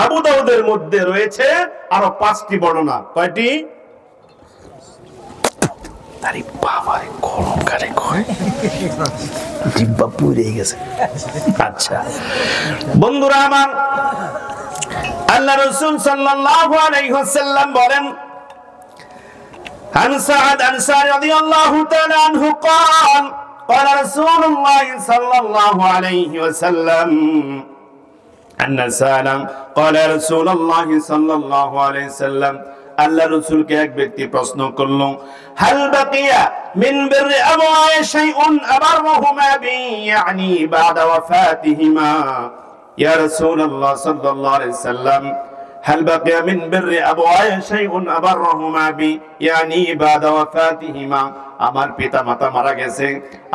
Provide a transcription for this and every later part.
আবু দাউদের মধ্যে রয়েছে আরো 5টি বর্ণনা। কয়টি? আরে বাবা রে, গরম কারে কয় জিহ্বা পুড়ে গেছে। আচ্ছা বন্ধুরা আমার, আল্লাহ রাসূল সাল্লাল্লাহু আলাইহি ওয়াসাল্লাম বলেন, عن سعد أنصاري رضي الله تعالى عنه قال قال رسول الله صلى الله عليه وسلم أن سألا قال رسول الله صلى الله عليه وسلم আল্লাহ রাসূলকে এক ব্যক্তি প্রশ্ন করল, হাল বাকিয়া মিন বিররি আবওয়াই শাইউন আবারহুমা বি ইয়ানি বাদা ওয়াফাতিহিমা। ইয়া রাসূলুল্লাহ সাল্লাল্লাহু আলাইহি ওয়াসাল্লাম, হাল বাকিয়া মিন বিররি আবওয়াই শাইউন আবারহুমা বি ইয়ানি বাদা ওয়াফাতিহিমা। আমার পিতা মাতা মারা গেছে,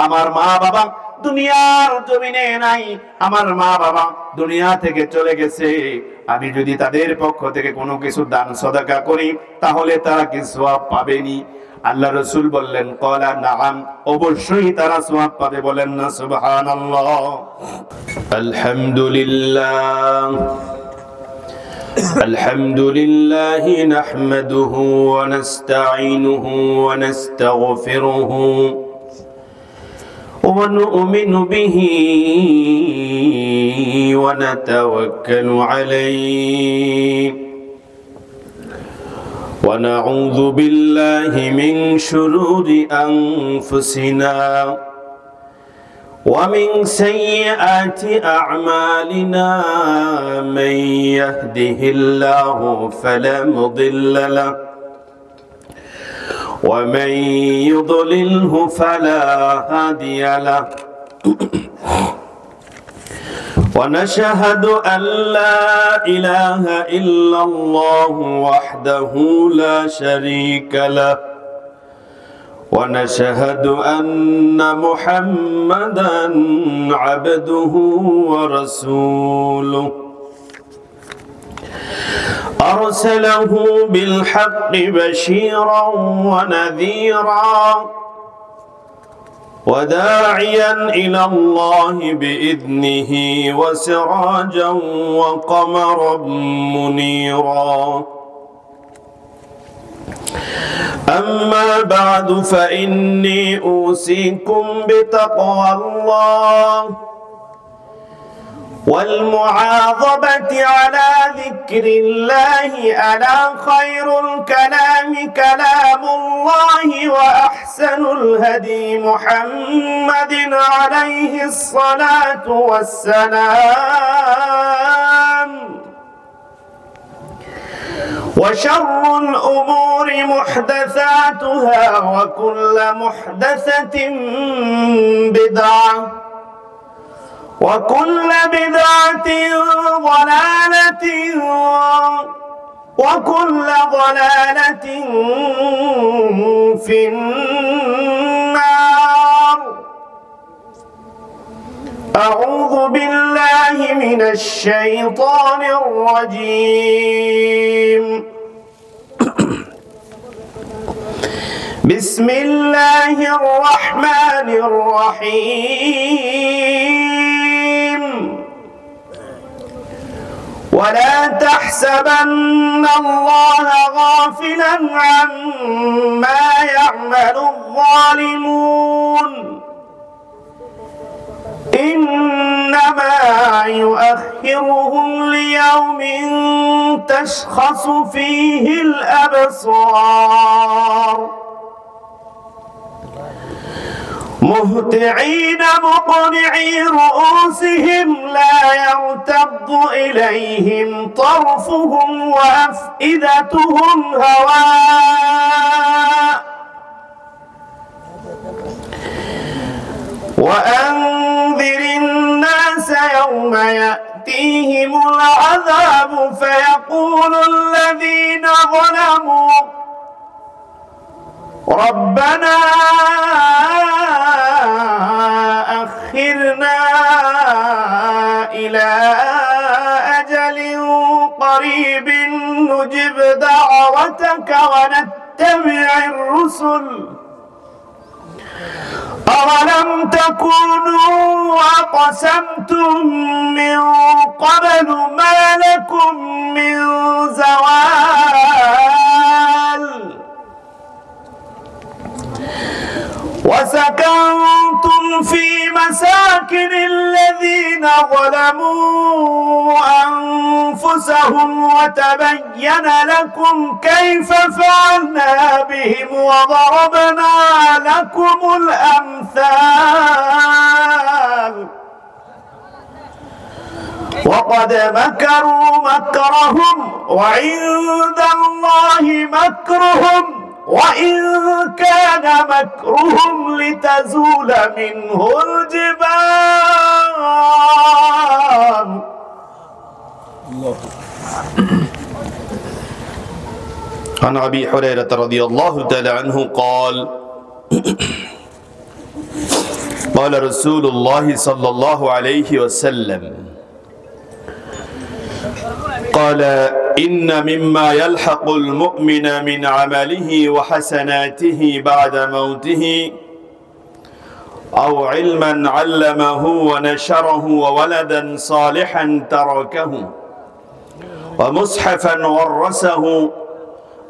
আমার মা বাবা দুনিয়ার জমিনে নাই, আমার মা বাবা দুনিয়া থেকে চলে গেছে, আমি যদি তাদের পক্ষ থেকে কোনো কিছু দান সদকা করি তাহলে তারা কি সওয়াব পাবেনি? আল্লাহ রাসূল বললেন, ক্বালা নাআম, অবশ্যই তারা সওয়াব পাবে। বলেন না সুবহানাল্লাহ। আলহামদুলিল্লাহ আলহামদুলিল্লাহ নাহমাদুহু ওয়া নাস্তাঈনুহু ওয়া নাস্তাগফিরুহু ونؤمن به ونتوكل عليه ونعوذ بالله من شرور أنفسنا ومن سيئات أعمالنا من يهده الله فلا مضل له ومن يضلله فلا هادي له ونشهد أن لا إله إلا الله وحده لا شريك له ونشهد أن محمدا عبده ورسوله أرسله بالحق بشيرا ونذيرا وداعيا إلى الله بإذنه وسراجا وقمرا منيرا أما بعد فإني أوصيكم بتقوى الله والمعاظبة على ذكر الله. ألا خير الكلام كلام الله وأحسن الهدي محمد عليه الصلاة والسلام وشر الأمور محدثاتها وكل محدثة بدعة وكل بدعة ضلالة وكل ضلالة في النار. أعوذ بالله من الشيطان الرجيم. بسم الله الرحمن الرحيم. ولا تحسبن الله غافلا عما يعمل الظالمون إنما يؤخرهم ليوم تشخص فيه الأبصار مهطعين مقنعي رؤوسهم لا يرتد إليهم طرفهم وأفئدتهم هواء وأنذر الناس يوم يأتيهم العذاب فيقول الذين ظلموا ربنا أخرنا إلى أجل قريب نجب دعوتك ونتبع الرسل أولم تكونوا أقسمتم من قبل ما لكم مساكن الذين ظلموا أنفسهم وتبين لكم كيف فعلنا بهم وضربنا لكم الأمثال وقد مكروا مكرهم وعند الله مكرهم وإن كان مكرهم لتزول منه الجبال. عن أبي هريرة رضي الله تعالى عنه قال قال رسول الله صلى الله عليه وسلم قال إن مما يلحق المؤمن من عمله وحسناته بعد موته أو علما علمه ونشره وولدا صالحا تركه ومصحفا ورثه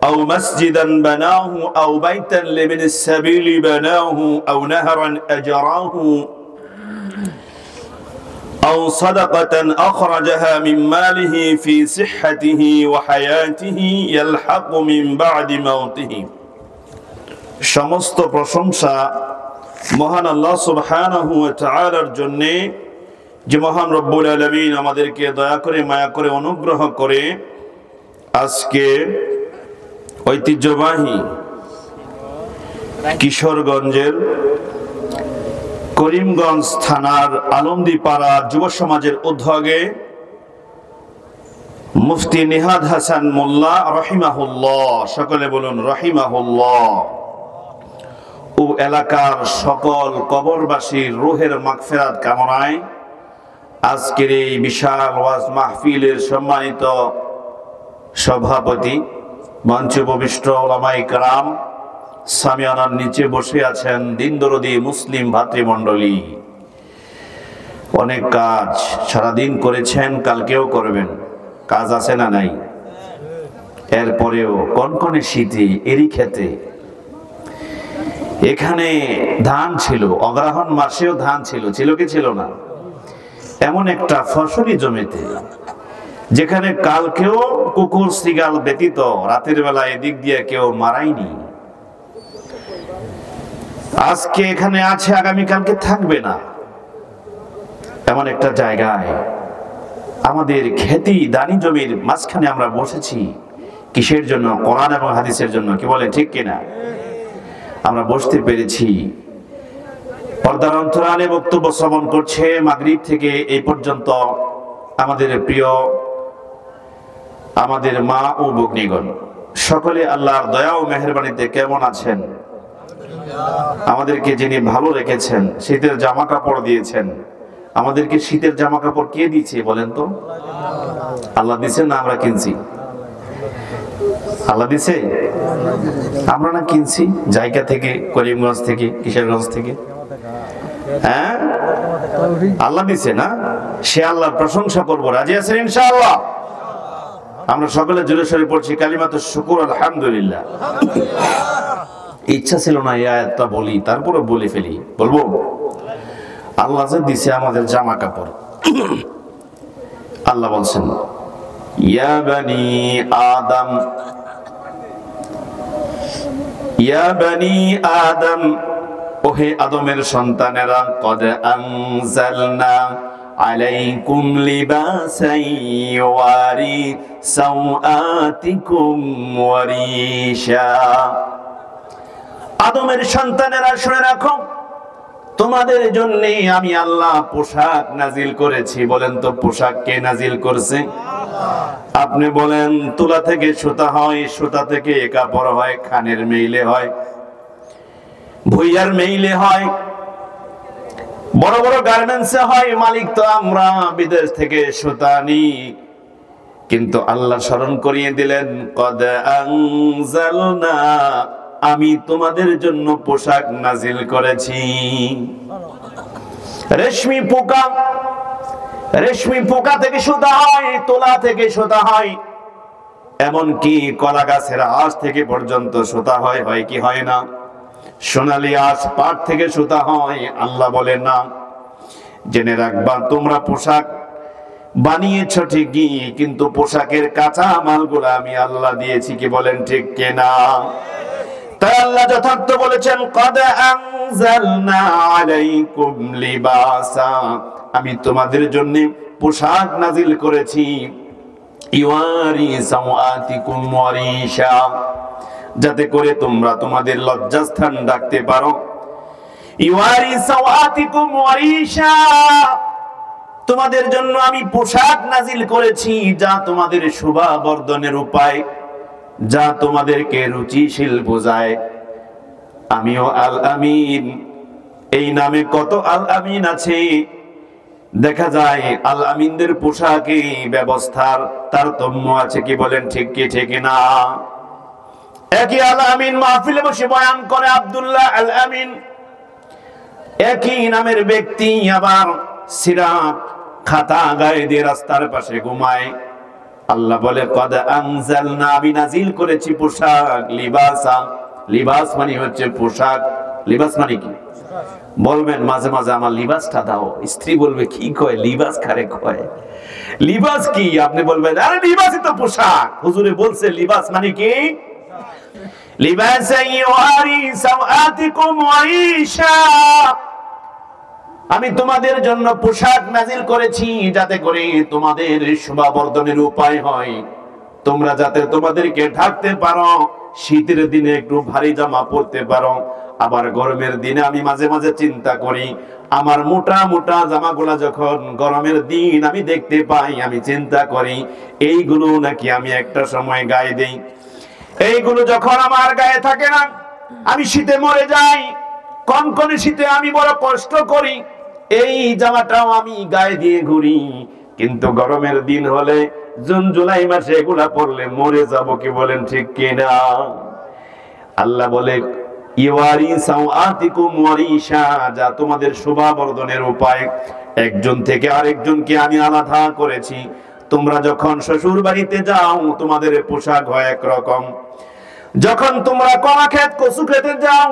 أو مسجدا بناه أو بيتا لمن السبيل بناه أو نهرا أجراه أو صدقة أخرجها من ماله في صحته وحياته يلحق من بعد موته. সমস্ত প্রশংসা মহান আল্লাহ সুবহানাহু ওয়া তাআলার জন্য, যে মহান রব্বুল আলামিন আমাদেরকে দয়া করে মায়া করে অনুগ্রহ করে আজকে ঐতিহ্যবাহী কিশোরগঞ্জের করিমগঞ্জ থানার আলমদীপাড়া যুব সমাজের উদ্যোগে মুফতি নিহাদ হাসান মোল্লা রহিমাহুল্লাহ, সকলে বলুন রহিমাহুল্লাহ, ও এলাকার সকল কবরবাসীর রুহের মাগফিরাত কামনায় আজকের এই বিশাল ওয়াজ মাহফিলের সম্মানিত সভাপতি, মঞ্চে উপবিষ্ট উলামায়ে কেরাম, সামিয়ানার নিচে বসে আছেন দিনদরদি মুসলিম ভাতৃমণ্ডলী, অনেক কাজ সারাদিন করেছেন, কালকেও করবেন, কাজ আছে না নাই? এরপরেও কনকনে শীতে এরই খেতে এখানে ধান ছিল, অগ্রহায়ণ মাসেও ধান ছিল, ছিল কি ছিল না? এমন একটা ফসলি জমিতে যেখানে কালকেও কুকুর শ্রীগাল ব্যতীত রাতের বেলা এদিক দিয়ে কেউ মারায়নি, আজকে এখানে আছে, আগামীকালকে থাকবে না, এমন একটা জায়গায় আমাদের খেতি দানি জমির মাঝখানে আমরা বসেছি। কিসের জন্য? কোরআন এবং হাদিসের জন্য। কি বলে, ঠিক কিনা? আমরা বসতে পেরেছি। পর্দার অন্তরালে বক্তব্য শ্রবণ করছে মাগরিব থেকে এই পর্যন্ত আমাদের প্রিয়, আমাদের মা ও ভগ্নীগণ, সকলে আল্লাহর দয়া ও মেহেরবানিতে কেমন আছেন? আমাদেরকে যিনি ভালো রেখেছেন, শীতের জামা কাপড় দিয়েছেন, আমাদেরকে শীতের জামা কাপড় কে দিয়েছে বলেন তো? আল্লাহ দিছে না আমরা কিনছি? আল্লাহ দিছে, আমরা না কিনছি জায়গা থেকে, করিমগঞ্জ থেকে, কিশোরগঞ্জ থেকে। হ্যাঁ, আল্লাহ দিছে না? সে আল্লাহর প্রশংসা করবো, রাজি আছেন ইনশাআল্লাহ? আমরা সকলে জোরে সরে পড়ছি কালিমাতুশ শুকর আলহামদুলিল্লাহ। ইচ্ছা ছিল না এই আয়াতটা বলি, তারপরে বলে ফেলি। বলবো, আল্লাহ যে দিছে আমাদের জামা কাপড়, আল্লাহ বলছেন ইয়া বানি আদম, ইয়া বানি আদম, ওহে আদমের সন্তানেরা, কদ আনজালনা আলাইকুম লিবাসান ইউয়ারি সাওআতিকুম ওয়ারিশা। আদমের সন্তানেরা শুনে রাখো, তোমাদের জন্য আমি আল্লাহ পোশাক নাজিল করেছি। বলেন তো, পোশাক কে নাজিল করছে? আপনি বলেন, তুলা থেকে সুতা হয়, সুতা থেকে কাপড় হয়, খানের মেইলে হয়, ভুইয়ার মেইলে হয়, বড় বড় গার্মেন্টসে হয়, মালিক তো আমরা, বিদেশ থেকে সুতা আনি। কিন্তু আল্লাহ স্মরণ করিয়ে দিলেন, কদ আনজালনা, আমি তোমাদের জন্য পোশাক নাজিল করেছি। রেশমি পোকা, রেশমি পোকা থেকে সুতা হয়, তোলা থেকে সুতা হয়, এমনকি কলা গাছের আঁশ থেকে পর্যন্ত সুতা হয়, হয় কি হয় না? সোনালী আঁশ পাট থেকে সুতা হয়। আল্লাহ বলেন না, জেনে রাখবা তোমরা পোশাক বানিয়েছ ঠিকই, কিন্তু পোশাকের কাঁচা মালগুলো আমি আল্লাহ দিয়েছি। কি বলেন ঠিক কিনা? তাই আল্লাহ যথার্থ বলেছেন, কদ আনজালনা আলাইকুম লিবাসা, আমি তোমাদের জন্য পোশাক নাজিল করেছি, ইওয়ারি সাওয়াতিকুম ওয়ারিশা, যাতে করে তোমরা তোমাদের লজ্জাস্থান ঢাকতে পারো। ইওয়ারি সাওয়াতিকুম ওয়ারিশা, তোমাদের জন্য আমি পোশাক নাজিল করেছি যা তোমাদের শোভা বর্ধনের উপায়, যা তোমাদেরকে রুচিশীল বোঝায়। আমিও আল আমিন। এই নামে কত আল আমিন আছে। দেখা যায় আল আমিনদের পোশাকে ব্যবস্থার তারতম্য আছে। কি বলেন ঠিক কি ঠিক না? একই আল আমিন মাহফিলে বসে বয়ান করে আব্দুল্লাহ আল আমিন, একই নামের ব্যক্তি আবার সিরাত খাতা গায়ে দিয়ে রাস্তার পাশে ঘুমায়। আল্লাহ বলে, কদ আনজালনা, আমি নাজিল করেছি পোশাক, লিবাসা, লিবাস মানে হচ্ছে পোশাক। লিবাস মানে কি বলবেন? মাঝে মাঝে আমার লিবাসটা দাও। স্ত্রী বলবে, কি কয় লিবাস কারে কয়? লিবাস কি? আপনি বলবেন, আরে লিবাসই তো পোশাক। হুজুরে বলছে লিবাস মানে কি? লিবাসা ইউআরি সাওআতিকুম ওয়ারিশা, আমি তোমাদের জন্য পোশাক নাজিল করেছি যাতে করে তোমাদের শোভা বর্ধনের উপায় হয়, তোমরা যাতে তোমাদেরকে ঢাকতে পারো, শীতের দিনে একটু ভারী জামা পরতে পারো। আবার গরমের দিনে আমি মাঝে মাঝে চিন্তা করি, আমার মোটা মোটা জামাগুলা যখন গরমের দিন আমি দেখতে পাই, আমি চিন্তা করি এইগুলো নাকি আমি একটা সময় গায়ে দেই। এইগুলো যখন আমার গায়ে থাকে না, আমি শীতে মরে যাই। কনকনে শীতে আমি বড় কষ্ট করি, এই জামাটাও আমি গায়ে দিয়ে ঘুরি। কিন্তু গরমের দিন হলে, জুন জুলাই মাসে এগুলা পরলে মরে যাব। কি বলেন ঠিক কিনা? আল্লাহ বলে, ইওয়ারি সাওআতিকুম ওয়ারিশা, যা তোমাদের শোভা বর্ধনের উপায়। একজন থেকে আরেকজনকে আমি আলাদা করেছি। তোমরা যখন শ্বশুর বাড়িতে যাও, তোমাদের পোশাক হয় একরকম। যখন তোমরা কলা ক্ষেত কচু খেতে যাও,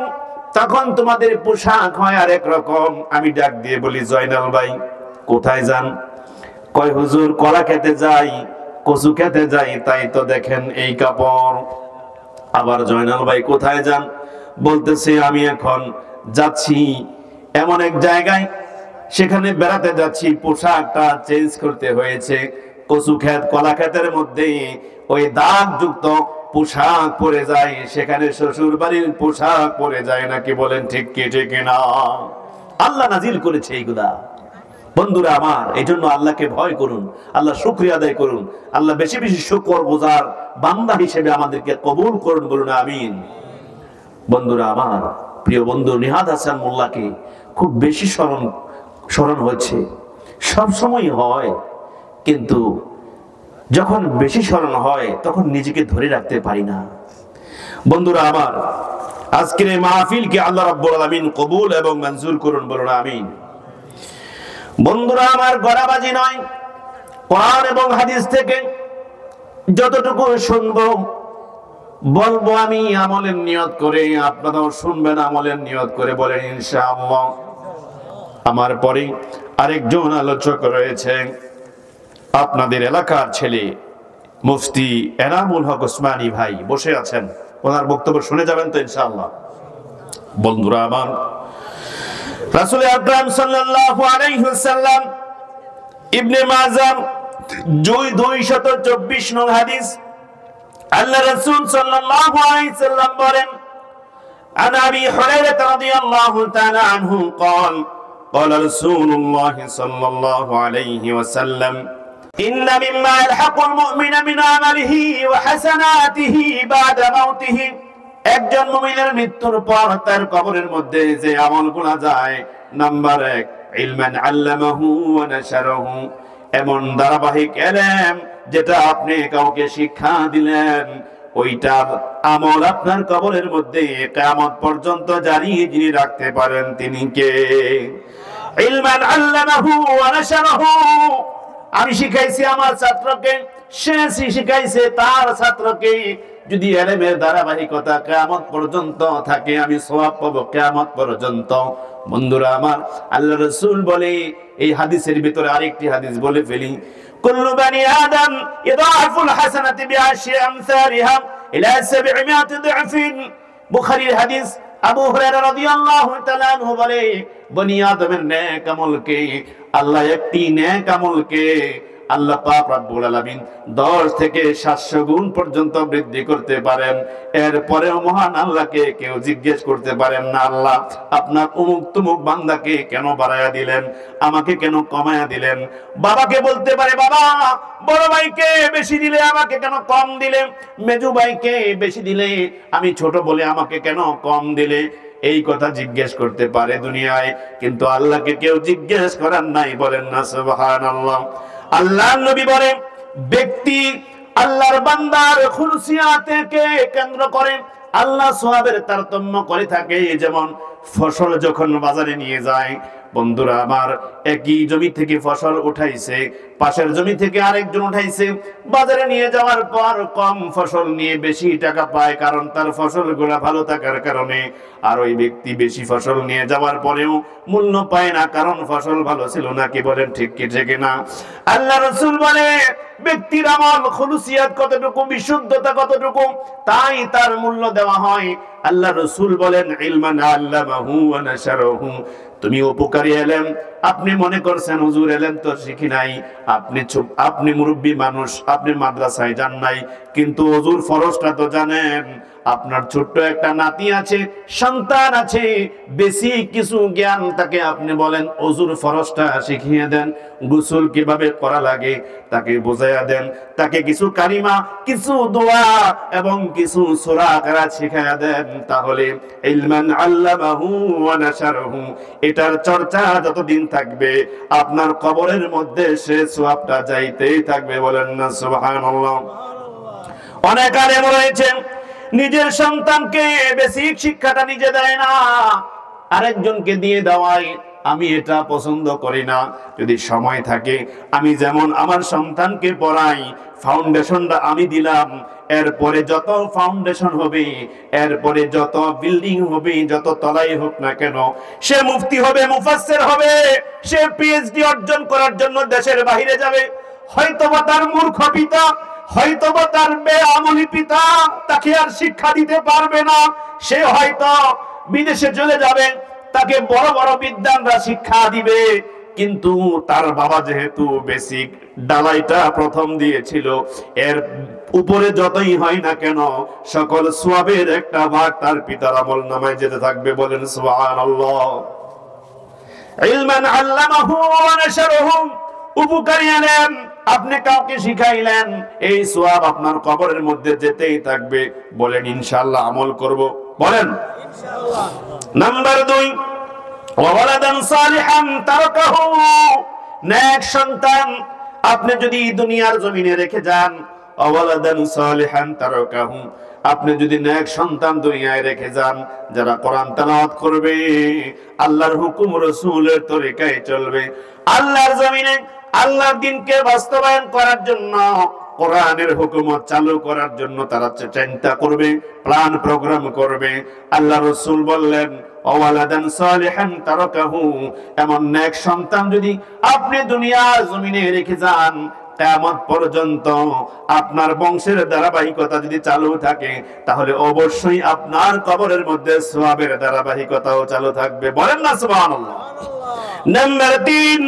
তখন তোমাদের পোশাক হয় আরেক রকম। আমি ডাক দিয়ে বলি, জয়নাল ভাই কোথায় যান? কয়, হুজুর কলা খেতে যাই, কচু খেতে যাই, তাই তো দেখেন এই কাপড়। আবার জয়নাল ভাই কোথায় যান? বলতেছে, আমি এখন যাচ্ছি এমন এক জায়গায়, সেখানে বেড়াতে যাচ্ছি, পোশাকটা চেঞ্জ করতে হয়েছে। কচু ক্ষেত কলা ক্ষেতের মধ্যে ওই দাগ যুক্ত পোশাক পরে যায়, সেখানে শ্বশুর বাড়ির পোশাক পরে যায় নাকি? বলেন ঠিক কি ঠিক না? আল্লাহ নাজিল করেছে এইগুলা। বন্ধুরা আমার, এই জন্য আল্লাহকে ভয় করুন, আল্লাহ শুকরিয়া আদায় করুন, আল্লাহ বেশি বেশি শুকর গুজার বান্দা হিসেবে আমাদেরকে কবুল করুন, বলুন আমিন। বন্ধুরা আমার, প্রিয় বন্ধু নিহাদ হাসান মোল্লাকে খুব বেশি স্মরণ হচ্ছে। সব সময় হয়, কিন্তু যখন বেশি স্মরণ হয় তখন নিজেকে ধরে রাখতে পারি না। বন্ধুরা আমার, আজকের এই মাহফিলকে আল্লাহ রাব্বুল আলামিন কবুল এবং মঞ্জুর করুন, বলুন আমিন। বন্ধুরা আমার, গড়াবাজি নয়, কোরআন এবং হাদিস থেকে যতটুকু শুনবো বলবো আমি আমলের নিয়ত করে, আপনারাও শুনবেন আমলের নিয়ত করে, বলেন ইনশাআল্লাহ। আমার পরে আরেকজন আলোচক রয়েছে, আপনাদের এলাকার ছেলে মুফতি এনামুল হক ওসমানী ভাই বসে আছেন, ওনার বক্তব্য শুনে যাবেন তো ইনশাআল্লাহ। বন্ধুরা আমার, রাসূল আকরাম সাল্লাল্লাহু আলাইহি ওয়াসাল্লাম ইবনে মাজাহ 224 নং হাদিস, আল্লাহ রাসূল সাল্লাল্লাহু আলাইহি ওয়াসাল্লাম বলেন, আন আবি হুরায়রা রাদিয়াল্লাহু তাআলা আনহু قال قال رسول الله صلى الله عليه وسلم إن مما يلحق المؤمن من عمله وحسناته بعد موته, একজন মুমিনের মৃত্যুর পর তার কবরের মধ্যে যে আমলগুলো যায়, নাম্বার 1 ইলমান আল্লামাহু ওয়া নাশারাহু, এমন ধারাবাহিক ইলম যেটা আপনি কাউকে শিক্ষা দিলেন, ওইটার আমল আপনার কবরের মধ্যে কিয়ামত পর্যন্ত জারি যিনি রাখতে পারেন তিনি কে? ইলমান আল্লামাহু ওয়া নাশারাহু, আমি শিখাইছি আমার ছাত্রকে, সে শিখাইছে তার ছাত্রকে, যদি ইলমের ধারাবাহিকতা কিয়ামত পর্যন্ত থাকে, আমি সওয়াব পাবো কিয়ামত পর্যন্ত। বন্ধুরা আমার, আল্লাহ রাসূল বলে, এই হাদিসের ভিতরে আরেকটি হাদিস বলে ফেলি, কুল্লু বানি আদম ইদাফুল হাসানাতি বিআশরি আমসালিহা ইলা 700 দিফিন। বুখারীর হাদিস। আবু হুরায়রা রাদিয়াল্লাহু তাআলা আনহু বলে, বনি আদমের নেক আমলকে আল্লাহ একটি নেক আমলকে আল্লাহ পাক রব্বুল আলামিন 10 থেকে 700 গুণ পর্যন্ত বৃদ্ধি করতে পারেন। এরপরেও মহান আল্লাহকে কেউ জিজ্ঞেস করতে পারেন না, আল্লাহ আপনার অমুক তমুক বান্দাকে কেন বাড়ায়া দিলেন, আমাকে কেন কমায়া দিলেন। বাবাকে বলতে পারে, বাবা বড় ভাইকে বেশি দিলে আমাকে কেন কম দিলে, মেজু ভাইকে বেশি দিলে আমি ছোট বলে আমাকে কেন কম দিলে, এই কথা জিজ্ঞেস করতে পারে দুনিয়ায়, কিন্তু আল্লাহকে কেউ জিজ্ঞেস করার নাই। বলেন না সুবহানাল্লাহ। আল্লাহর নবী বলেন, ব্যক্তি আল্লাহর বান্দার খুলসিয়াতকে কেন্দ্র করে আল্লাহ সওয়াবের তারতম্য করে থাকে। যেমন ফসল যখন বাজারে নিয়ে যায়, বন্ধুরা আমার, একই জমি থেকে ফসল উঠাইছে, পাশের জমি থেকে আরেকজন উঠাইছে, বাজারে নিয়ে যাওয়ার পর কম ফসল নিয়ে বেশি টাকা পায়, কারণ তার ফসলগুলো ভালো থাকার কারণে। আর ওই ব্যক্তি বেশি ফসল নিয়ে যাওয়ার পরেও মূল্য পায় না, কারণ ফসল ভালো ছিল না। কি বলেন, ঠিক কি ঠিক না? আল্লাহ রাসূল বলে, ব্যক্তির আমল খুলুসিয়াত কতটুকু, বিশুদ্ধতা কতটুকু, তাই তার মূল্য দেওয়া হয়। আল্লাহ রাসূল বলেন, ইলমান আল্লামাহু ওয়া নাশারাহু। তুমি উপকারী এলেম, আপনি মনে করছেন হুজুর এলেম তো শিখি নাই, আপনি মুরব্বী মানুষ, আপনি মাদ্রাসায় যান নাই, কিন্তু হুজুর ফরজটা তো জানেন। আপনার ছোট্ট একটা নাতি আছে, সন্তান আছে, বেসিক কিছু জ্ঞান তাকে আপনি বলেন হুজুর ফরজটা শিখিয়ে দেন, গোসল কিভাবে করা লাগে তাকে বোঝাইয়া দেন, তাকে কিছু কালিমা, কিছু দোয়া এবং কিছু সূরা কেরাত শিখাইয়া দেন, তাহলে ইলমান আল্লামাহু ওয়া নাশারাহু, এটার চর্চা যতদিন থাকবে আপনার কবরের মধ্যে সে সওয়াবটা যাইতেই থাকবে। বলেন না সুবহানাল্লাহ। অনেক আলেম রয়েছেন নিজের সন্তানকে বেসিক শিক্ষাটা নিজে দেয় না, আরেকজনকে দিয়ে দেওয়ায়। আমি এটা পছন্দ করি না। যদি সময় থাকে, আমি যেমন আমার সন্তানকে পড়াই, ফাউন্ডেশনটা আমি দিলাম, এরপরে যত ফাউন্ডেশন হবে, এরপরে যত বিল্ডিং হবে, যত তলাই হোক না কেন, সে মুফতি হবে, মুফাসসির হবে, সে পিএইচডি অর্জন করার জন্য দেশের বাইরে যাবে। হয়তোবা তার মূর্খ পিতা, হয়তোবা তার বেআমলি পিতা তাকে আর শিক্ষা দিতে পারবে না, সে হয়তো বিদেশে চলে যাবে, তাকে বড় বড় বিদ্বানরা শিক্ষা দিবে, কিন্তু তার বাবা যেহেতু বেসিক ডালাইটা প্রথম দিয়েছিল, এর উপরে যতই হয় না কেন সকল সওয়াবের একটা ভাগ তার পিতার আমলনামায় যেতে থাকবে। বলেন সুবহানাল্লাহ। ইলমান আল্লামাহু ওয়া নাশারাহু, উপকারী আলেম আপনি কাউকে শিখাইলেন, এই সওয়াব আপনার কবরের মধ্যে যেতেই থাকবে। বলেন ইনশাআল্লাহ আমল করব। বলেন ইনশাআল্লাহ। নাম্বার 2, ওয়ালাদান সালিহান তারাকাহু, নেক সন্তান আপনি যদি দুনিয়ার জমিনে রেখে যান, ওয়ালাদান সালিহান তারাকাহু, আপনি যদি নেক সন্তান দুনিয়ায় রেখে যান, যারা কোরআন তেলাওয়াত করবে, আল্লাহর হুকুম রাসূলের তরিকায় চলবে, আল্লাহর জমিনে আল্লাহর দ্বীনকে বাস্তবায়ন করার জন্য, কোরআনের হুকুমত চালু করার জন্য তারা চিন্তা করবে, প্ল্যান প্রোগ্রাম করবে। আল্লাহ রাসূল বললেন, ওয়ালাদান সালিহান তারাকাহু, এমন নেক সন্তান যদি আপনি দুনিয়ার জমিনে রেখে যান, কিয়ামত পর্যন্ত আপনার বংশের ধারাবাহিকতা যদি চালু থাকে, তাহলে অবশ্যই আপনার কবরের মধ্যে সওয়াবের ধারাবাহিকতাও চালু থাকবে। বলেন না সুবহানাল্লাহ। নাম্বার 3,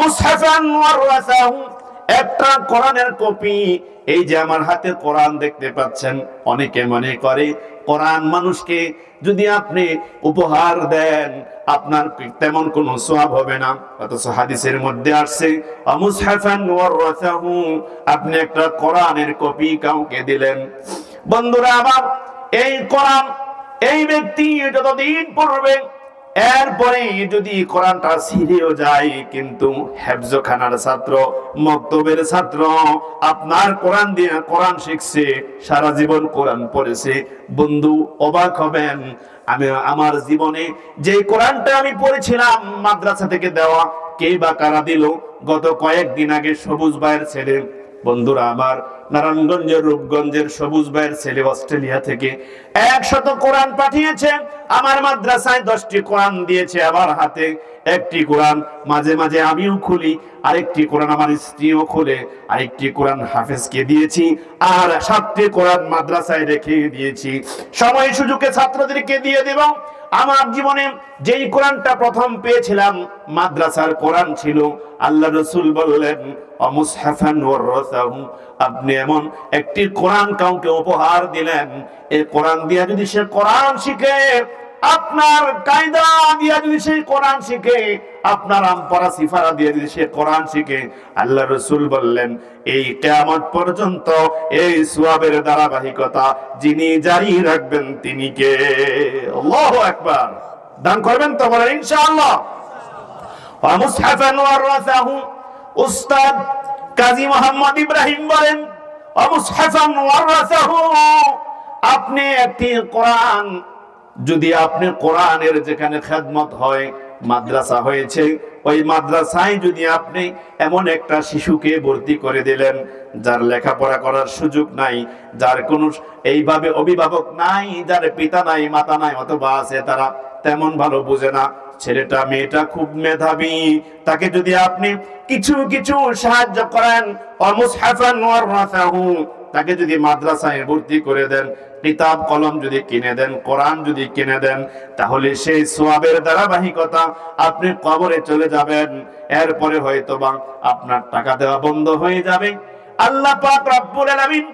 মুসহাফান ওয়ারাসাহু, একটা কোরআনের কপি। এই যে আমার হাতে কোরআন দেখতে পাচ্ছেন, অনেকে মনে করে কোরআন মানুষকে যদি আপনি উপহার দেন আপনার তেমন কোনো সওয়াব হবে না, অথচ হাদিসের মধ্যে আসছে মুসহাফান ওয়ারাসাহু, আপনি একটা কোরআনের কপি কাউকে দিলেন। বন্ধুরা আমার, এই কোরআন এই ব্যক্তি যতদিন পড়বে, এরপরে যদি কোরআনটা ছিঁড়েও যায়, কিন্তু হেফজখানার ছাত্র, মক্তবের ছাত্র, আপনার কোরআন দিয়ে কোরআন শিখছে, সারা জীবন কোরআন পড়েছে, বন্ধু অবাক হবেন, আমি আমার জীবনে যে কোরআনটা আমি পড়েছিলাম মাদ্রাসা থেকে দেওয়া, কে বা কারা দিল, গত কয়েকদিন আগে সবুজ ভাইয়ের ছেলে বন্ধুরা আমার, নারায়ণগঞ্জের রূপগঞ্জের সবুজ ভাইয়ের ছেলে অস্ট্রেলিয়া থেকে 100 কোরআন পাঠিয়েছে আমার মাদ্রাসায়। 10টি কোরআন দিয়েছে আমার হাতে, একটি কোরআন মাঝে মাঝে আমিও খুলি, আরেকটি কোরআন আমার স্ত্রীও খুলে, আরেকটি কোরআন হাফেজকে দিয়েছি, আর 7টি কোরআন মাদ্রাসায় রেখে দিয়েছি। সময় সুযোগে ছাত্রদেরকে দিয়ে দেব। আমার জীবনে যেই কোরআনটা প্রথম পেয়েছিলাম মাদ্রাসার কোরআন ছিল। আল্লাহ রাসূল বললেন মুসহাফান ওয়ারাসাহু, আপনি এমন একটি কোরআন কাউকে উপহার দিলেন, এই কোরআন দিয়া যদি সে কোরআন শিখে, আপনার কায়দা দিয়া যদি সে কোরআন শিখে, আপনার আমপারা সিফারা দিয়ে যদি সে কোরআন শিখে, আল্লাহ রাসূল বললেন এই কিয়ামত পর্যন্ত এই সওয়াবের ধারাবাহিকতা যিনি জারি রাখবেন তিনি কে? আল্লাহু আকবার। দান করবেন তো বলেন ইনশাআল্লাহ। ওয়া মুসহাফান ওয়ারাসাহু, উস্তাদ কাজী মোহাম্মদ ইব্রাহিম বলেন ওয়া মুসহাফান ওয়ারাসাহু, আপনি একটি কোরআন, যদি আপনি কোরআনের যেখানে খেদমত হয়, মাদ্রাসা হয়েছে, ওই মাদ্রাসায় যদি আপনি এমন একটা শিশুকে ভর্তি করে দিলেন যার লেখাপড়া করার সুযোগ নাই, যার কোনো এইভাবে অভিভাবক নাই, যার পিতা নাই মাতা নাই, অথবা আছে তারা তেমন ভালো বোঝে না, ছেলেটা মেয়েটা খুব মেধাবী, তাকে যদি আপনি কিছু কিছু সাহায্য করেন, মুসহাফান ওয়ারাসাহু, তাকে যদি মাদ্রাসায় ভর্তি করে দেন, কিতাব কলম যদি কিনে দেন, কোরআন যদি কিনে দেন, তাহলে সেই সওয়াবের ধারাবাহিকতা আপনি কবরে চলে যাবেন। এরপরে হয়তোবা আপনার টাকা দেওয়া বন্ধ হয়ে যাবে। আল্লাহ পাক রব্বুল আলামিন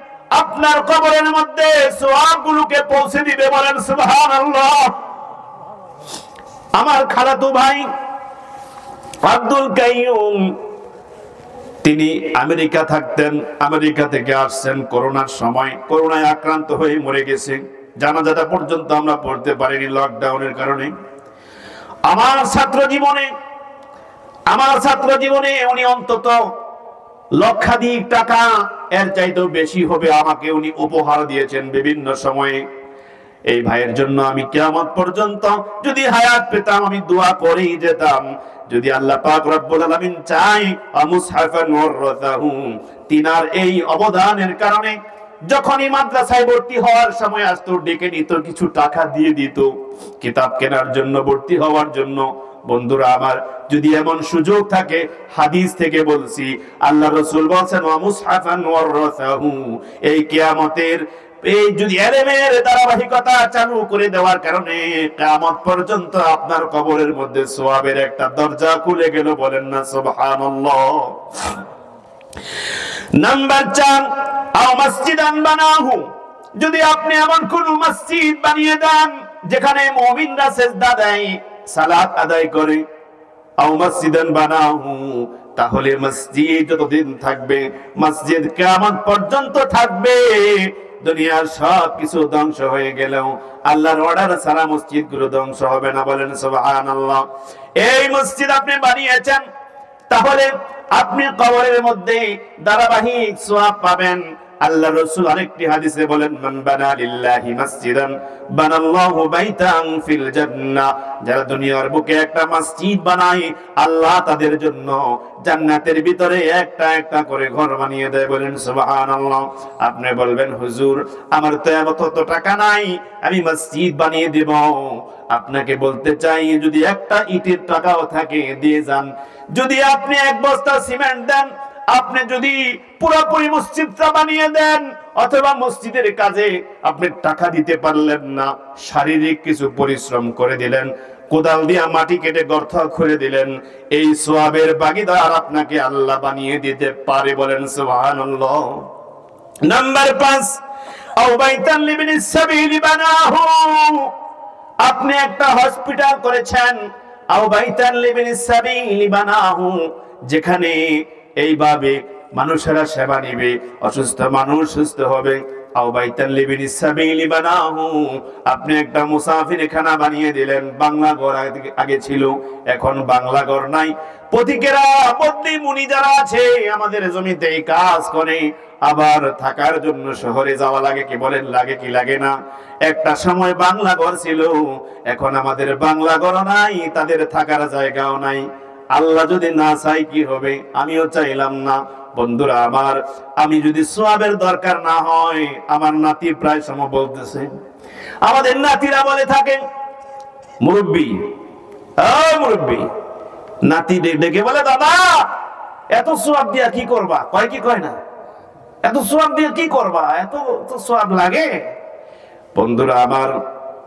আপনার কবরের মধ্যে সওয়াবগুলোকে পৌঁছে দিবে। বলেন সুবহানাল্লাহ। আমার খালাতো ভাই আব্দুল কাইয়ুম, তিনি আমেরিকা থাকতেন, আমেরিকা থেকে আসছেন করোনার সময়, করোনায় আক্রান্ত হয়ে মরে গেছে। জানাজাটা পর্যন্ত আমরা পড়তে পারিনি লকডাউনের কারণে। আমার ছাত্র জীবনে উনি অন্তত লক্ষাধিক টাকা, এর চাইতেও বেশি হবে, আমাকে উনি উপহার দিয়েছেন বিভিন্ন সময়ে। এই ভাইয়ের জন্য আমি কিয়ামত পর্যন্ত যদি হায়াত পেতাম আমি দোয়া করেই যেতাম, যদি আল্লাহ পাক রব্বুল আলামিন চাই মুসহাফান ওয়ারাসাহু, তিনার এই অবদানের কারণে যখনই মাদ্রাসায় ভর্তি হওয়ার সময় আসতো ডেকে নিত, কিছু টাকা দিয়ে দিত কিতাব কেনার জন্য, ভর্তি হওয়ার জন্য। বন্ধুরা আমার, যদি এমন সুযোগ থাকে, হাদিস থেকে বলছি, আল্লাহ রাসূল বলেন মুসহাফান ওয়ারাসাহু, এই কিয়ামতের এই যদি এলেমের ধারাবাহিকতা চালু করে দেওয়ার কারণে কিয়ামত পর্যন্ত আপনার কবরের মধ্যে সওয়াবের একটা দরজা খুলে গেল। বলেন না সুবহানাল্লাহ। নাম্বার 4, আও মসজিদান বানাহু, যদি আপনি এমন কোন মসজিদ বানিয়ে দেন যেখানে মুমিনরা সিজদা দেয়, সালাত আদায় করে, আও মসজিদান বানাহু, তাহলে মসজিদ যতদিন থাকবে, মসজিদ কিয়ামত পর্যন্ত থাকবে। দুনিয়ার সব কিছু ধ্বংস হয়ে গেলেও আল্লাহর অর্ডার ছাড়া মসজিদ গুলো ধ্বংস হবে না। বলেন সুবহানাল্লাহ। এই মসজিদ আপনি বানিয়েছেন, তাহলে আপনি কবরের মধ্যে ধারাবাহিক সওয়াব পাবেন। আল্লাহ রাসূল আরেকটি হাদিসে বলেন মান বানা লিল্লাহি মসজিদান বানাল্লাহু বাইতান ফিল জান্নাহ, যারা দুনিয়ার বুকে একটা মসজিদ বানায় আল্লাহ তাদের জন্য জান্নাতের ভিতরে একটা একটা করে ঘর বানিয়ে দেয়। বলেন সুবহানাল্লাহ। আপনি বলবেন হুজুর আমার তো এত টাকা নাই, আমি মসজিদ বানিয়ে দেব। আপনাকে বলতে চাই, যদি একটা ইটের টাকাও থাকে দিয়ে যান, যদি আপনি এক বস্তা সিমেন্ট দেন, আপনি যদি পুরোপুরি মসজিদটা বানিয়ে দেন, অথবা মসজিদের কাজে আপনি টাকা দিতে পারলেন না, শারীরিক কিছু পরিশ্রম করে দিলেন, কোদাল দিয়ে মাটি কেটে গর্ত করে দিলেন, এই সওয়াবের ভাগীদার আপনাকে আল্লাহ বানিয়ে দিতে পারে। বলেন সুবহানাল্লাহ। নাম্বার 5, আও বাইতান লিবিনিস সাবিলি বানাহু, আপনি একটা হসপিটাল করেছেন, আও বাইতান লিবিনিস সাবিলি বানাহু, যেখানে এইভাবে মানুষেরা সেবা নিবে, অসুস্থ মানুষ সুস্থ হবে। আও বাইতান লিবিনিস সাবিলি বানাহু, আপনি একটা মুসাফিরখানা বানিয়ে দিলেন। বাংলা ঘর আগে ছিল, এখন বাংলা ঘর নাই। পথিকেরা, বদ্যি মুনি যারা আছে আমাদের জমিতে কাজ করে, আবার থাকার জন্য শহরে যাওয়া লাগে। কি বলেন, লাগে কি লাগে না? একটা সময় বাংলা ঘর ছিল, এখন আমাদের বাংলা ঘর নাই, তাদের থাকার জায়গাও নাই। আল্লাহ যদি না চাই কি হবে? আমিও চাইলাম না, বন্ধুরা আমার, আমি যদি সওয়াবের দরকার না হয়, আমার নাতি প্রায় সময় বলতেছে, আমাদের নাতিরা বলে থাকে, মুরব্বী মুরব্বী, নাতি ডেকে বলে, দাদা এত সওয়াব দিয়া কি করবা? কয় কি কয় না, এত সওয়াব দিয়ে কি করবা? এত সওয়াব লাগে? বন্ধুরা আমার,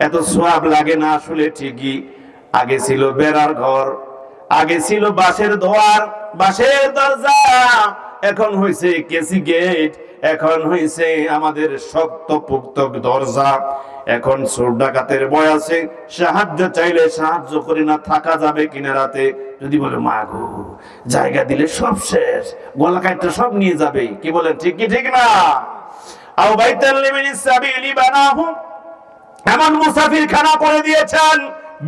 এত সওয়াব লাগে না আসলে ঠিকই। আগে ছিল বেড়ার ঘর, আগে ছিল বাঁশের দোয়ার, বাঁশের দরজা, এখন হইছে কেসি গেট, এখন হইছে আমাদের শক্তপোক্ত দরজা। এখন চোর ডাকাতের ভয় আছে, সাহায্য চাইলে সাহায্য করি না, থাকা যাবে কিনা রাতে? যদি বলে মা গো, জায়গা দিলে সব শেষ, গলা কাটটা সব নিয়ে যাবে। কি বলেন, ঠিক কি ঠিক না? আও বাইতাল লিমিনিস সাবিলি বানাহু, এমন মুসাফির খানা করে দিয়েছেন,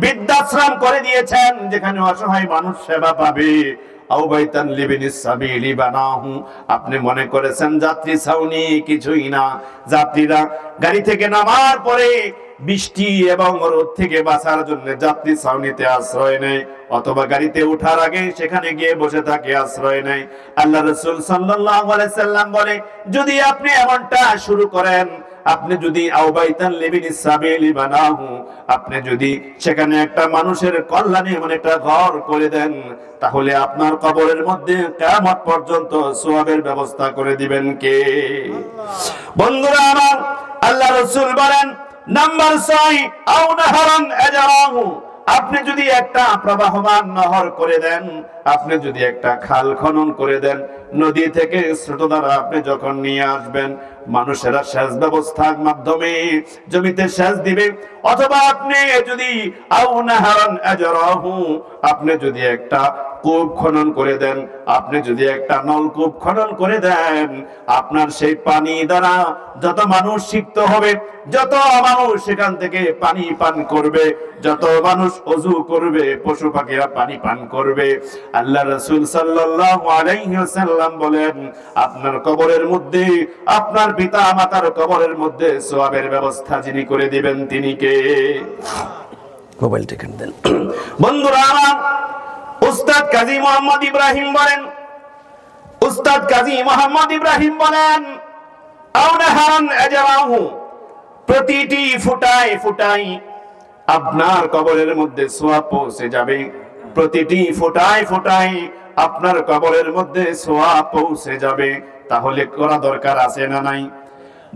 বৃদ্ধাশ্রম করে দিয়েছেন, যেখানে অসহায় মানুষ সেবা পাবে। আও বাইতান লিবিনিস সাবিলি বানাহু, আপনি মনে করেছেন যাত্রী ছাউনি কিছুই না। যাত্রীরা গাড়ি থেকে নামার পরে বৃষ্টি এবং রোদ থেকে বাঁচার জন্য যাত্রী ছাউনিতে আশ্রয় নেয়, অথবা গাড়িতে ওঠার আগে সেখানে গিয়ে বসে থাকে, আশ্রয় নেয়। আল্লাহ রাসূল সাল্লাল্লাহু আলাইহি সাল্লাম বলে, যদি আপনি এমনটা শুরু করেন, আপনি যদি আওবাইতান লিবিনিস সাবিলি বানাহু, আপনি যদি সেখানে একটা মানুষের কল্যাণে এমন একটা ঘর করে দেন, তাহলে আপনার কবরের মধ্যে কিয়ামত পর্যন্ত সওয়াবের ব্যবস্থা করে দিবেন কে? বন্ধুরা আমার, আল্লাহ রাসূল বলেন, নাম্বার 6, আও নাহারান আজরাহু, আপনি যদি একটা প্রবাহমান নহর করে দেন, আপনি যদি একটা খাল খনন করে দেন, নদী থেকে স্রোতধারা আপনি যখন নিয়ে আসবেন, মানুষেরা সেচ ব্যবস্থার মাধ্যমে জমিতে সেচ দিবে। অথবা আপনি যদি আও নাহারান আজরাহু, আপনি যদি একটা কূপ খনন করে দেন, আপনি যদি একটা নলকূপ খনন করে দেন, আপনার সেই পানি দ্বারা যত মানুষ সিক্ত হবে, যত মানুষ সেখান থেকে পানি পান করবে, যত মানুষ ওযু করবে, পশু পাখিরা পানি পান করবে। আল্লাহ রাসূল সাল্লাল্লাহু আলাইহি ওয়াসাল্লাম বলেন, আপনার কবরের মধ্যে, আপনার পিতা মাতার কবরের মধ্যে সওয়াবের ব্যবস্থা যিনি করে দিবেন তিনি কে? মোবাইল টেকেন দেন। বন্ধুরা আমার, উস্তাদ কাজী মোহাম্মদ ইব্রাহিম বলেন, উস্তাদ কাজী মোহাম্মদ ইব্রাহিম বলেন, আও নাহারান আজরাহু, প্রতিটি ফুটায় ফুটায় আপনার কবরের মধ্যে সওয়াব পৌঁছে যাবে। প্রতিটি ফুটায় ফুটায় আপনার কবরের মধ্যে সওয়াব পৌঁছে যাবে। তাহলে করা দরকার আছে না নাই?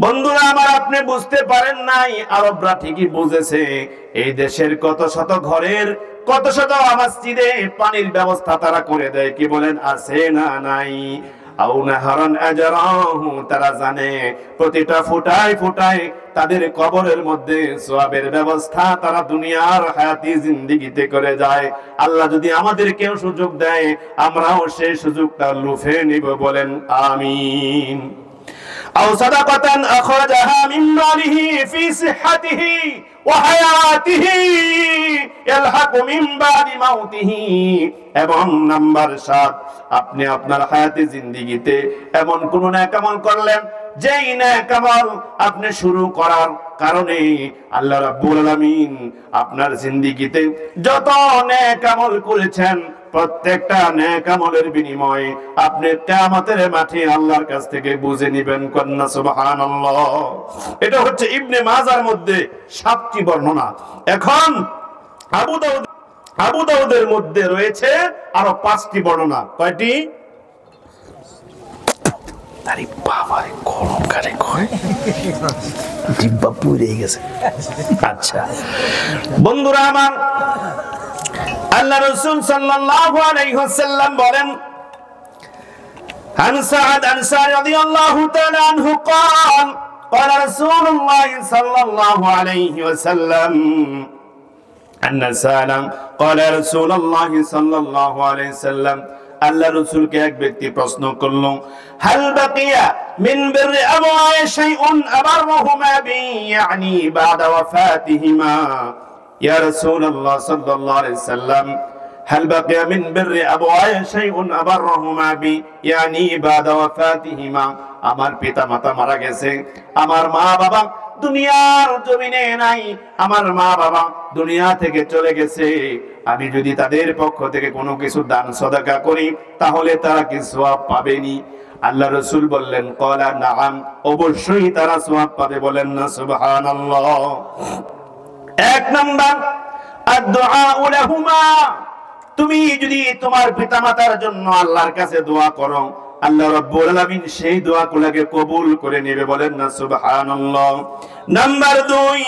বন্ধুরা আমার, আপনি বুঝতে পারেন নাই, আরবরা ঠিকই বুঝেছে। এই দেশের কত শত ঘরের, কত শত মসজিদে পানির ব্যবস্থা তারা করে দেয়। কি বলেন, আছে না নাই? আও নাহারান আজরাহু, তারা জানে প্রতিটা ফুটায় ফুটায় তাদের কবরের মধ্যে সওয়াবের ব্যবস্থা তারা দুনিয়ার হায়াতি জিন্দেগিতে করে যায়। আল্লাহ যদি আমাদেরকেও সুযোগ দেয়, আমরাও সেই সুযোগটা লুফে নিব। বলেন আমিন। আও সাদাকাতান আখরাজাহা মিন মালিহি ফি সিহহাতিহি ওয়া হায়াতিহি ইয়ালহাকু মিন বাদি মাউতিহি। এবং নাম্বার 7, আপনি আপনার হায়াতে জিন্দেগিতে এমন কোন নেক আমল করলেন, যেই নেক আমল আপনি শুরু করার কারণে আল্লাহ রাব্বুল আলামিন আপনার জিন্দেগিতে যত নেক আমল করেছেন, প্রত্যেকটা নেক আমলের বিনিময়ে আপনি কিয়ামতের মাঠে আল্লাহর কাছ থেকে বুঝে নেবেন। কন্না সুবহানাল্লাহ। এটা হচ্ছে ইবনে মাজার মধ্যে 7টি বর্ণনা। এখন আবু দাউদের মধ্যে রয়েছে আরো 5টি বর্ণনা। কয়টি? আরে বাবা, গরম কারে কয়, জিহ্বা পুড়ে গেছে। আচ্ছা বন্ধুরা আমার, আল্লাহ রাসূল সাল্লাল্লাহু আলাইহি ওয়াসাল্লাম বলেন, আন সাআদ আনসারী রাদিয়াল্লাহু তাআলা আনহু قال قال رسول الله صلى الله عليه وسلم أن سالم قال رسول الله صلى الله عليه وسلم, আল্লাহ রাসূলকে এক ব্যক্তি প্রশ্ন করল, হাল বাকিয়া মিন বিররি আবওয়ায়ে শাইউন আবারহুমা বি, ইয়ানি বাদা ওয়াফাতিহিমা। ইয়া রাসূলুল্লাহ সাল্লাল্লাহু আলাইহি ওয়াসাল্লাম, হাল বাকিয়া মিন বিররি আবওয়ায়ে শাইউন আবারহুমা বি, ইয়ানি বাদা ওয়াফাতিহিমা। আমার পিতা মাতা মারা গেছে, আমার মা বাবা দুনিয়ার জমিনে নাই, আমার মা বাবা দুনিয়া থেকে চলে গেছে। আমি যদি তাদের পক্ষ থেকে কোনো কিছু দান সদকা করি, তাহলে তারা কি সওয়াব পাবেনি? আল্লাহ রাসূল বললেন ক্বালা নাআম, অবশ্যই তারা সওয়াব পাবে, বলেন না সুবহানাল্লাহ। এক নাম্বার আদ-দুআউ লাহুমা, তুমি যদি তোমার পিতামাতার জন্য আল্লাহর কাছে দোয়া করো, আল্লাহ রাব্বুল আলামিন সেই দোয়াগুলোকে কবুল করে নেবে, বলেন না সুবহানাল্লাহ। নাম্বার 2,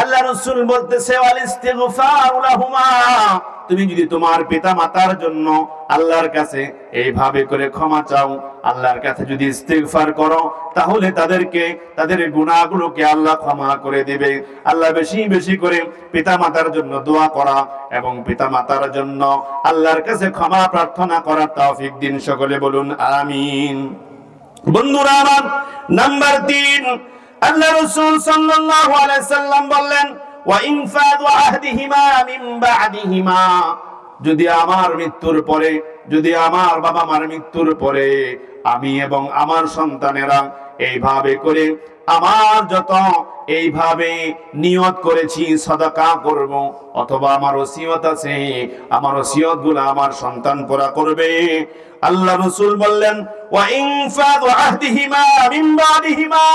আল্লাহ রাসূল বলতেছে ওয়াল ইস্তিগফার লাহুমা, তুমি যদি তোমার পিতামাতার জন্য আল্লাহর কাছে এইভাবে করে ক্ষমা চাও, আল্লাহর কাছে যদি ইস্তিগফার করো, তাহলে তাদের গুনাহগুলোকে আল্লাহ ক্ষমা করে দিবে। আল্লাহ বেশি বেশি করে পিতামাতার জন্য দোয়া করা এবং পিতামাতার জন্য আল্লাহর কাছে ক্ষমা প্রার্থনা করার তৌফিক দিন, সকলে বলুন আমিন। বন্ধুরা আমার, নাম্বার 3, আল্লাহ রাসূল সাল্লাল্লাহু আলাইহি সাল্লাম বললেন ওয়া ইনফাদু আহদিহিমা মিন বা'দিহিমা, যদি আমার মৃত্যুর পরে, যদি আমার বাবা মার মৃত্যুর পরে আমি এবং আমার সন্তানেরা এইভাবে করে আমার যত এইভাবে নিয়ত করেছি সাদাকা করব, অথবা আমার ওসিয়ত আছে, আমার ওসিয়তগুলো আমার সন্তান পুরা করবে। আল্লাহ রাসূল বললেন ওয়া ইনফাদু আহদিহিমা মিন বা'দিহিমা,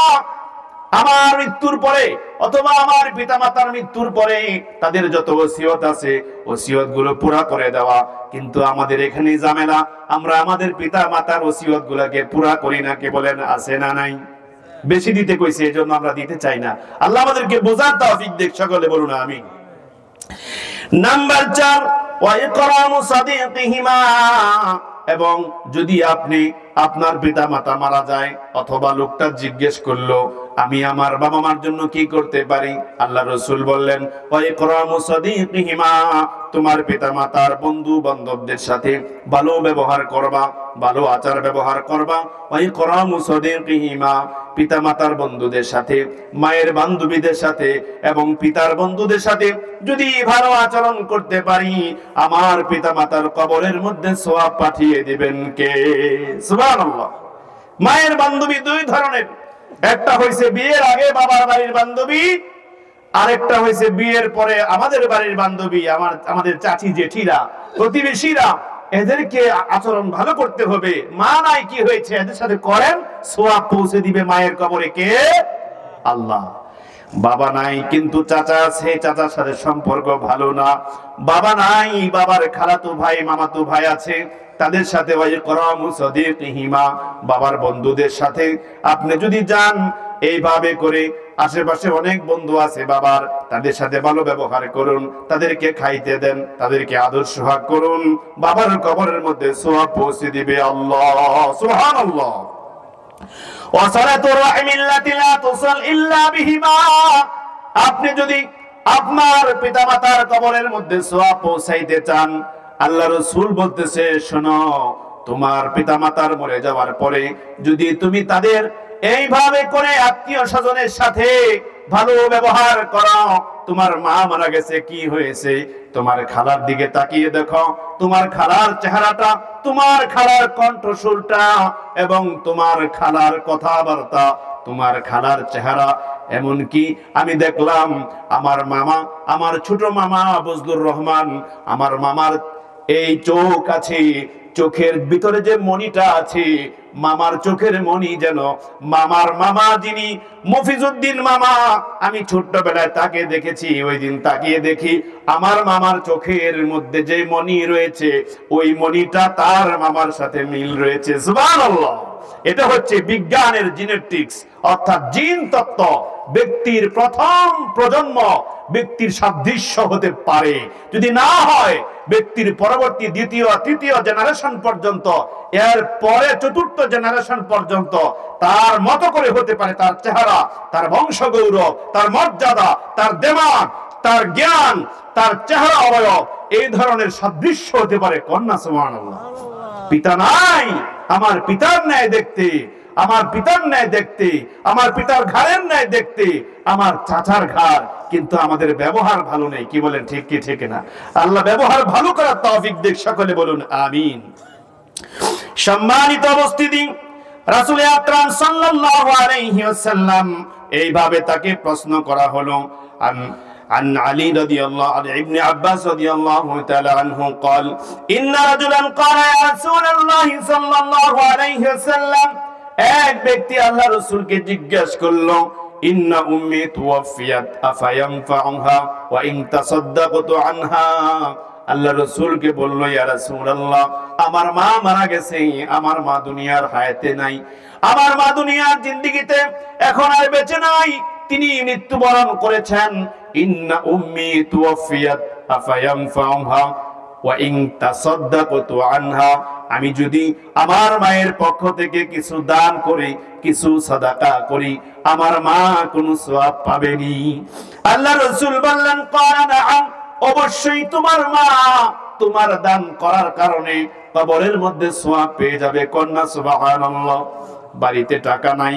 আমার মৃত্যুর পরে অথবা আমার পিতামাতার মৃত্যুর পরে তাদের যত ওসিয়ত আছে ওসিয়তগুলো পুরা করে দেওয়া। কিন্তু আমাদের এখানে ঝামেলা, আমরা আমাদের পিতামাতার ওসিয়তগুলোকে পুরা করি না, কে বলেন আছে না নাই? বেশি দিতে কইছে, এজন্য আমরা দিতে চাই না। আল্লাহ আমাদেরকে বোঝার তৌফিক দেখ, সকলে বলুন আমিন। নাম্বার 4, ওয়া ইকরামু সাদিকিহিমা, এবং যদি আপনার পিতামাতা মারা যায় অথবা লোকটা জিজ্ঞেস করলো আমি আমার বাবা মার জন্য কি করতে পারি, আল্লাহ রাসূল বললেন ওয়া ইকরামু সাদিকিহিমা, তোমার পিতামাতার বন্ধু বান্ধবদের সাথে ভালো ব্যবহার করবা, ভালো আচার ব্যবহার করবা। ওয়া ইকরামু সাদিকিহিমা, পিতামাতার বন্ধুদের সাথে, মায়ের বান্ধবীদের সাথে এবং পিতার বন্ধুদের সাথে যদি ভালো আচরণ করতে পারি, আমার পিতামাতার কবরের মধ্যে সওয়াব পাঠিয়ে দিবেন কে? সুবহানাল্লাহ। মায়ের বান্ধবী 2 ধরনের, একটা হইছে বিয়ের আগে বাবার বাড়ির বান্ধবী, আরেকটা হইছে বিয়ের পরে আমাদের বাড়ির বান্ধবী, আমাদের চাচি জেঠিরা প্রতিবেশীরা, এদেরকে আচরণ ভালো করতে হবে। মা নাই কি হয়েছে, এদের সাথে করেন, সওয়াব পৌঁছে দিবে মায়ের কবরে কে? আল্লাহ। বাবা নাই কিন্তু চাচা আছে, চাচার সাথে সম্পর্ক ভালো না। বাবা নাই, বাবার খালাতো ভাই মামাতো ভাই আছে, তাদের সাথে ওয়া ইকরামু সাদিকিহিমা, বাবার বন্ধুদের সাথে আপনি যদি যান এইভাবে করে, আশেপাশে অনেক বন্ধু আছে বাবার, তাদের সাথে ভালো ব্যবহার করুন, তাদেরকে খাইতে দেন, তাদেরকে আদর সোহাগ করুন, বাবার কবরের মধ্যে সওয়াব পৌঁছে দিবে আল্লাহ। সুবহানাল্লাহ। ওয়াসালাতুর রাহিমিল্লাতি লা তুসাল ইল্লা বিহিমা, আপনি যদি আপনার পিতামাতার কবরের মধ্যে সওয়াব পৌঁছাইতে চান, আল্লাহ রাসূল বলতেছে শোনো, তোমার পিতামাতার মরে যাওয়ার পরে যদি তুমি তাদের এইভাবে করে আত্মীয় স্বজনের সাথে ভালো ব্যবহার করো, তোমার মা মারা গেছে কি হয়েছে, তোমার খালার দিকে তাকিয়ে দেখো, তোমার খালার চেহারাটা, তোমার খালার কণ্ঠস্বরটা এবং তোমার খালার কথাবার্তা, তোমার খালার চেহারা, এমনকি আমি দেখলাম আমার মামা, আমার ছোট মামা বজলুর রহমান, আমার মামার এই চোখ আছে, চোখের ভিতরে যে মণিটা আছে, মামার চোখের মণি যেন মামার মামা যিনি মফিজউদ্দিন মামা, আমি ছোট্টবেলায় তাকে দেখেছি, ওই দিন তাকিয়ে দেখি আমার মামার চোখের মধ্যে যে মণি রয়েছে ওই মণিটা তার মামার সাথে মিল রয়েছে। সুবহানাল্লাহ। এটা হচ্ছে বিজ্ঞানের জেনেটিক্স, অর্থাৎ জিন তত্ত্ব। ব্যক্তির প্রথম প্রজন্ম ব্যক্তির সাদৃশ্য হতে পারে, যদি না হয় ব্যক্তির পরবর্তী দ্বিতীয় তৃতীয় জেনারেশন পর্যন্ত, এর পরে চতুর্থ জেনারেশন পর্যন্ত তার মতো করে হতে পারে, তার চেহারা, তার বংশ গৌরব, তার মর্যাদা, তার দিমাগ, তার জ্ঞান, তার চেহারা অবয়ব এই ধরনের সাদৃশ্য হতে পারে। কন্যা সুবহানাল্লাহ। পিতা নাই, আমার পিতার ন্যায় দেখতে, আমার পিতার ন্যায় দেখতে, আমার পিতার ঘাড়ের ন্যায় দেখতে, আমার চাচার ঘাড়, কিন্তু আমাদের ব্যবহার ভালো নেই। কি বলেন, ঠিক কি ঠিক না? আল্লাহ ব্যবহার ভালো করার তৌফিক দেখ, সকলে বলুন আমিন। সম্মানিত উপস্থিতি, রাসূল আকরাম সাল্লাল্লাহু আলাইহি ওয়াসাল্লাম এইভাবে তাকে প্রশ্ন করা হলো, عن علي رضي الله عن ابن عباس رضي الله تعالى عنه قال إن رجلا قال يا رسول الله صلى الله عليه وسلم এক ব্যক্তি আল্লাহ রাসূলকে জিজ্ঞাসা করলো ইন্না উম্মি তুওয়াফিয়াত আফায়ানফাউহা ওয়া ইন তাসাদদাকতু আনহা। আল্লাহ রাসূলকে বলল ইয়া রাসূলুল্লাহ আমার মা মারা গেছে, আমার মা দুনিয়ার হায়াতে নাই, আমার মা দুনিয়ার জিন্দেগিতে এখন আর বেঁচে নাই, তিনি মৃত্যুবরণ করেছেন। ইন্না উম্মি তুওয়াফিয়াত আফায়ানফাউহা ওয়া ইন তাসাদদাকতু আনহা, আমি যদি আমার মায়ের পক্ষ থেকে কিছু দান করি, কিছু সাদাকা করি, আমার মা কোনো সওয়াব পাবেনি। আল্লাহ রাসূল বললেন ক্বালা নাআম, অবশ্যই তোমার মা তোমার দান করার কারণে কবরের মধ্যে সওয়াব পেয়ে যাবে। কন্যা সুবহানাল্লাহ। বাড়িতে টাকা নাই,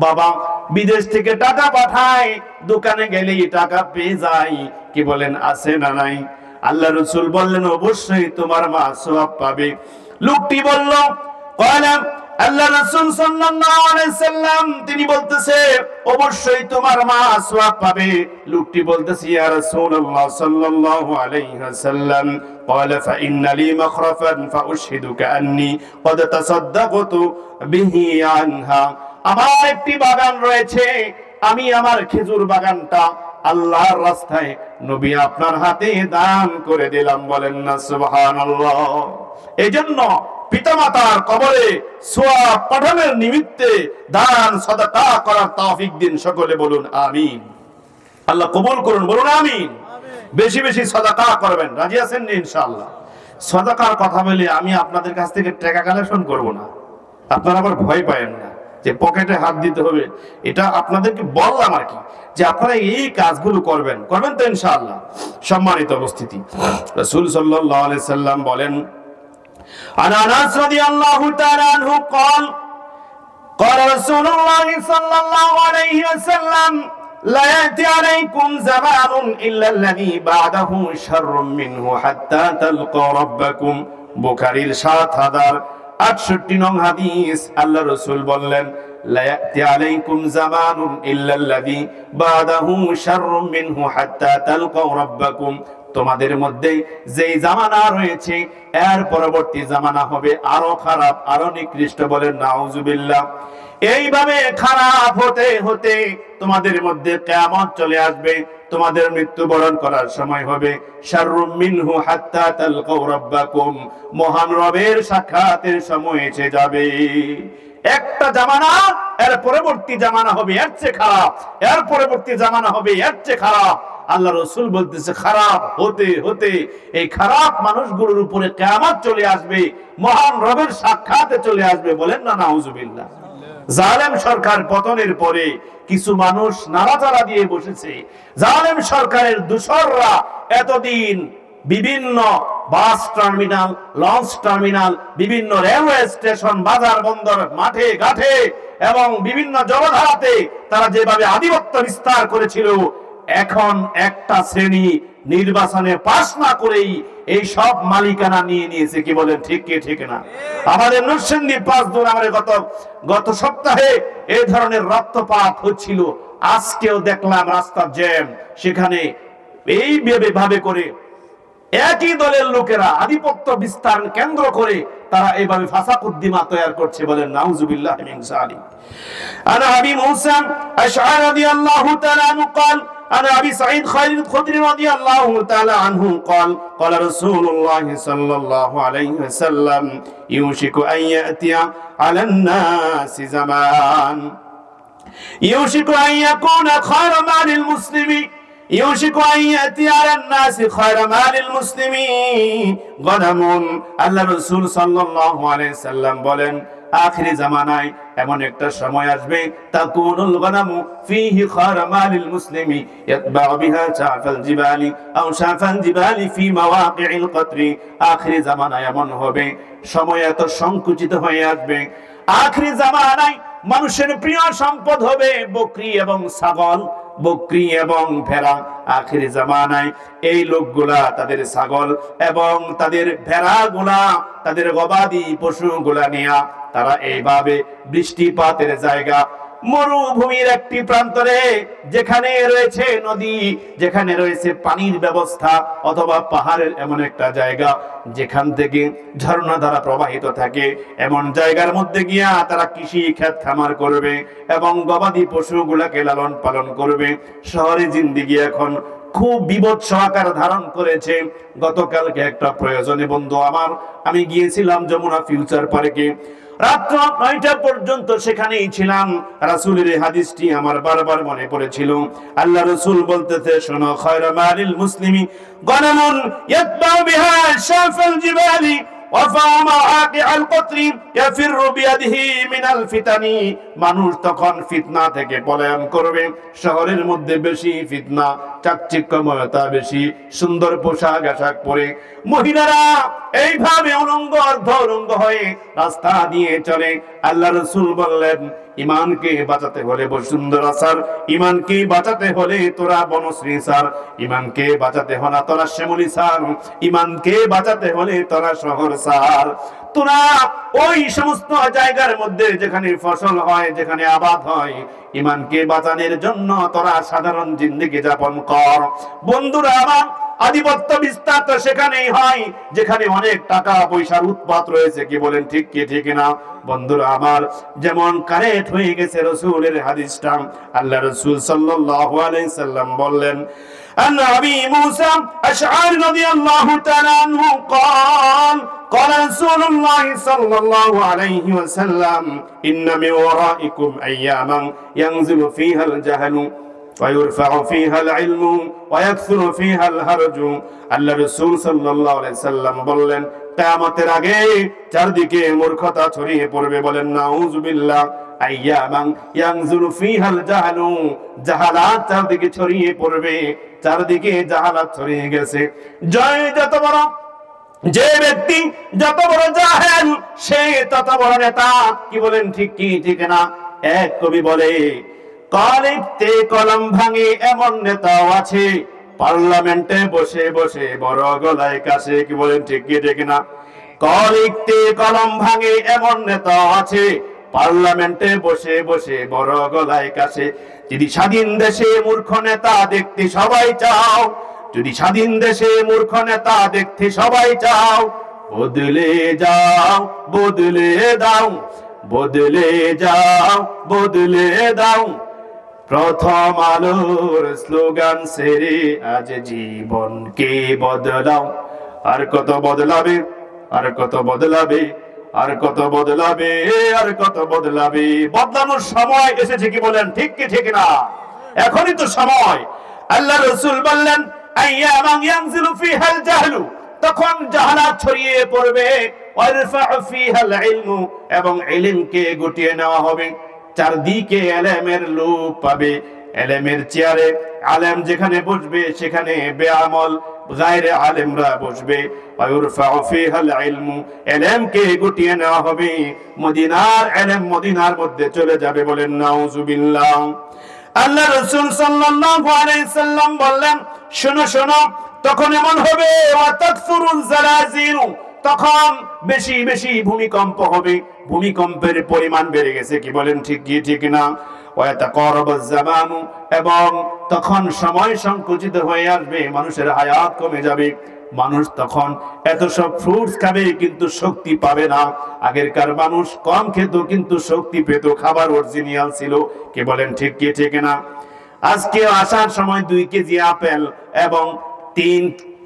বাবা বিদেশ থেকে টাকা পাঠায়, দোকানে গেলেই টাকা পেয়ে যায়, কি বলেন আছে না নাই? আল্লাহ রাসূল বললেন অবশ্যই তোমার মা সওয়াব পাবে। লোকটি বলল কয়লাম আল্লাহ রাসূল সাল্লাল্লাহু আলাইহি সাল্লাম তিনি বলতেছে অবশ্যই তোমার মা সওয়াব পাবে। লোকটি বলতেছে ইয়া রাসূলুল্লাহ সাল্লাল্লাহু আলাইহি ওয়াসাল্লাম قال فإن لي مخرفا فأشهدك أني قد تصدقت به عنها, আমার একটি বাগান রয়েছে, আমি আমার খেজুর বাগানটা আল্লাহর রাস্তায় নবী আপনার হাতে দান করে দিলাম। বলেন না সুবহানাল্লাহ। এজন্য পিতামাতার কবরে সওয়াব পাঠানোর নিমিত্তে দান সাদাকা করার তৌফিক দিন। সকলে বলুন আমিন। আল্লাহ কবুল করুন, বলুন আমিন। বেশি বেশি সাদাকা করবেন, রাজি আছেন ইনশাআল্লাহ? সাদাকার কথা বলে আমি আপনাদের কাছ থেকে টাকা কালেকশন করব না, আপনারা আবার ভয় পাবেন না যে পকেটে হাত দিতে হবে। এটা আপনাদেরকে বললাম আর কি, যে আপনারা এই কাজগুলো করবেন তো ইনশাআল্লাহ। সম্মানিত উপস্থিতি, রাসূল সাল্লাল্লাহু আলাইহি সাল্লাম বলেন عن أنس رضي الله تعالى عنه قال قال رسول الله صلى الله عليه وسلم لا يأتي عليكم زمان إلا الذي بعده شر منه حتى تلقوا ربكم। বুখারীর ৭,০৬৮ নং হাদিস। আল্লাহ রাসূল বললেন লা ইয়াতি আলাইকুম জামানুন ইল্লাল্লাযী বাদাহু শাররুম মিনহু হাত্তা তালকাউ রাব্বাকুম। তোমাদের মধ্যে যেই জামানা রয়েছে এর পরবর্তী জামানা হবে আরো খারাপ, আরো নিকৃষ্ট। বলেন নাউজুবিল্লাহ। এইভাবে খারাপ হতে হতে তোমাদের মধ্যে কিয়ামত চলে আসবে, তোমাদের মৃত্যুবরণ করার সময় হবে শাররুম মিনহু হাত্তা তালকাউ রাব্বাকুম, মহান রবের সাক্ষাতের সময় এসে যাবে। একটা জামানা, এর পরবর্তী জামানা হবে এর চেয়ে খারাপ, এর পরবর্তী জামানা হবে এর চেয়ে খারাপ। আল্লাহ রাসূল বলতেছে খারাপ হতে হতে এই খারাপ মানুষগুলোর উপরে কিয়ামত চলে আসবে, মহান রবের সাক্ষাতে চলে আসবে। বলেন না নাউজুবিল্লাহ। জালেম সরকার পতনের পরে কিছু মানুষ নাড়াচাড়া দিয়ে বসেছে। জালেম সরকারের দূষররা এতদিন বিভিন্ন বাস টার্মিনাল, লঞ্চ টার্মিনাল, বিভিন্ন রেলওয়ে স্টেশন, বাজার বন্দর, মাঠে ঘাটে এবং বিভিন্ন জলধারাতে তারা যেভাবে আধিপত্য বিস্তার করেছিল, এখন একটা শ্রেণী নির্বাচনে পাস না করেই এই সব মালিকানা নিয়ে নিয়েছে। কি বলেন ঠিক কি ঠিক না? আমাদের নরসিংদী ৫ আমাদের গত সপ্তাহে এই ধরনের রক্তপাত হচ্ছিল। আজকেও দেখলাম রাস্তার জ্যাম, সেখানে এই ভাবে করে একই দলের লোকেরা আধিপত্য বিস্তার কেন্দ্র করে তারা এইভাবে ফাসাকুদ্দিমা তৈরি করছে। বলেন নাউজুবিল্লাহ মিন যালিক। আনা আবি মুসা আশআরী রাদিয়াল্লাহু তাআলা আনহু قال أنا أبي سعيد خالد الخدري رضي الله تعالى عنه قال قال رسول الله صلى الله عليه وسلم يوشك أن يأتي على الناس زمان يوشك أن يكون خير مال المسلمين يوشك أن يأتي على الناس خير مال المسلمين غنم। আল্লাহ রাসূল সাল্লাল্লাহু আলাইহি সাল্লাম বলেন আখিরি জামানায় এমন একটা সময় আসবে তাকুনুল গনামু ফিহি খায়রু মালিল মুসলিমি ইয়াতবাউ বিহা শাফাল জিবালি আও শাফাল জিবালি ফি মাওয়াকিল কতরি। আখিরি জামানায় এমন হবে, সময় এত সংকুচিত হয়ে আসবে, আখিরি জামানায় মানুষের প্রিয় সম্পদ হবে বকরি এবং ছাগল, বকরি এবং ভেড়া। আখিরি জামানায় এই লোকগুলা তাদের ছাগল এবং তাদের ভেড়াগুলা, তাদের গবাদি পশুগুলা নিয়ে তারা এইভাবে বৃষ্টিপাতের জায়গা মরুভূমির একটি প্রান্তরে যেখানে রয়েছে নদী, যেখানে রয়েছে পানির ব্যবস্থা, অথবা পাহাড়ের এমন একটা জায়গা যেখান থেকে ঝর্ণা ধারা প্রবাহিত থাকে, এমন জায়গার মধ্যে গিয়া তারা কৃষি ক্ষেত খামার করবে এবং গবাদি পশুগুলাকে লালন পালন করবে। শহরে জিন্দেগি এখন খুব বিভৎস আকার ধারণ করেছে। গতকালকে একটা প্রয়োজনে বন্ধু আমার, আমি গিয়েছিলাম যমুনা ফিউচার পার্কে, রাত 9টা পর্যন্ত সেখানেই ছিলাম। রাসূলের হাদিসটি আমার বারবার মনে পড়েছিল। আল্লাহ রাসূল বলতেছে, শোনো, খায়রু মালিল মুসলিমি গনামুন ইয়াতবাউ বিহা শাফাল জিবালি মানুষ তখন ফিতনা থেকে পলায়ন করবে। শহরের মধ্যে বেশি ফিতনা, চাকচিক্যময়তা বেশি, সুন্দর পোশাক আশাক পরে মহিলারা এইভাবে উলঙ্গ অর্ধ উলঙ্গ হয়ে রাস্তা দিয়ে চলে। আল্লাহ রাসূল বললেন, ইমানকে বাঁচাতে হলে বসুন্ধরা সার, ইমানকে বাঁচাতে হলে তোরা বনশ্রী সার, ইমানকে বাঁচাতে হলে তোরা শ্যামলী সার, ইমানকে বাঁচাতে হলে তোরা শহর সার। তোরা ওই সমস্ত জায়গার মধ্যে যেখানে ফসল হয়, যেখানে আবাদ হয়, ইমানকে বাঁচানোর জন্য তোরা সাধারণ জিন্দেগি যাপন কর। বন্ধুরা আমার, আধিপত্য বিস্তার তো সেখানেই হয় যেখানে অনেক টাকা পয়সার উৎপাত রয়েছে। কি বলেন ঠিক কি ঠিক না? বন্ধুরা আমার, যেমন কারেক্ট হয়ে গেছে রাসূলের হাদিসটা। আল্লাহ রাসূল সাল্লাল্লাহু আলাইহি সাল্লাম বললেন, আন আবি মুসা আশআরী রাদিয়াল্লাহু তাআলা আনহু قال قال رسول الله صلى الله عليه وسلم إن من ورائكم أياما ينزل فيها الجهل ويرفع فيها العلم ويكثر فيها الهرج। আল্লাহ রাসূল সাল্লাল্লাহু আলাইহি সাল্লাম বললেন, কিয়ামতের আগে চারদিকে মূর্খতা ছড়িয়ে পড়বে। বলেন নাউযুবিল্লাহ। আইয়ামান ইয়ানজুলু ফিহাল জাহালু, জাহালাত চারদিকে ছড়িয়ে পড়বে। চারদিকে জাহালাত ছড়িয়ে গেছে। যত বড় যে ব্যক্তি, যত বড় জাহেল, সে তত বড় নেতা। কি বলেন ঠিক কি ঠিক না? এক কবি বলে, কলিতে কলম ভাঙে এমন নেতাও আছে, পার্লামেন্টে বসে বসে বড় গলায় কাশে। কি বলেন ঠিক কি ঠিক না? কলিতে কলম ভাঙে এমন নেতাও আছে, পার্লামেন্টে বসে বসে বড় গলায় কাশে। যদি স্বাধীন দেশে মূর্খ নেতা দেখতে সবাই চাও, যদি স্বাধীন দেশে মূর্খ নেতা দেখতে সবাই চাও, বদলে যাও, বদলে দাও, বদলে যাও, বদলে দাও। প্রথম আলোর স্লোগান সেরে আজ জীবনকে বদলাও। আর কত বদলাবে, আর কত বদলাবে, আর কত বদলাবে, আর কত বদলাবে। বদলানোর সময় এসেছে। কি বলেন ঠিক কি ঠিক না? এখনই তো সময়। আল্লাহ রাসূল বললেন, আইয়ামান ইয়ানজিলু ফিহাল জাহলু, তখন জাহালাত ছড়িয়ে পড়বে। ওয়ারফাউ ফিহাল ইলমু, এবং ইলমকে গুটিয়ে নেওয়া হবে। চারদিকে ইলমের লোপ পাবে। ইলমের চেয়ারে আলেম যেখানে বসবে, সেখানে বেআমল গায়রে আলেমরা বসবে। ওয়ারফাউ ফিহাল ইলমু, ইলমকে গুটিয়ে নেওয়া হবে। মদিনার ইলম মদিনার মধ্যে চলে যাবে। বলেন নাউযুবিল্লাহ। আল্লাহ রাসূল সাল্লাল্লাহু আলাইহি সাল্লাম বললেন, শোনো শোনো, তখন এমন হবে, ওয়া তাকসুরুল জালাজিল, তখন বেশি বেশি ভূমিকম্প হবে। ভূমিকম্পের পরিমাণ বেড়ে গেছে। কি বলেন ঠিক কি ঠিক না? ওয়া তাকারাবাজ জামানু, এবং তখন সময় সংকুচিত হয়ে আসবে, মানুষের হায়াত কমে যাবে। মানুষ তখন এত সব ফ্রুটস খাবে কিন্তু শক্তি পাবে না। আগেরকার মানুষ কম খেত কিন্তু শক্তি পেত, খাবার অরিজিনাল ছিল। কি বলেন ঠিক কি ঠিক না? আজকে আসার সময় 2 কেজি আপেল এবং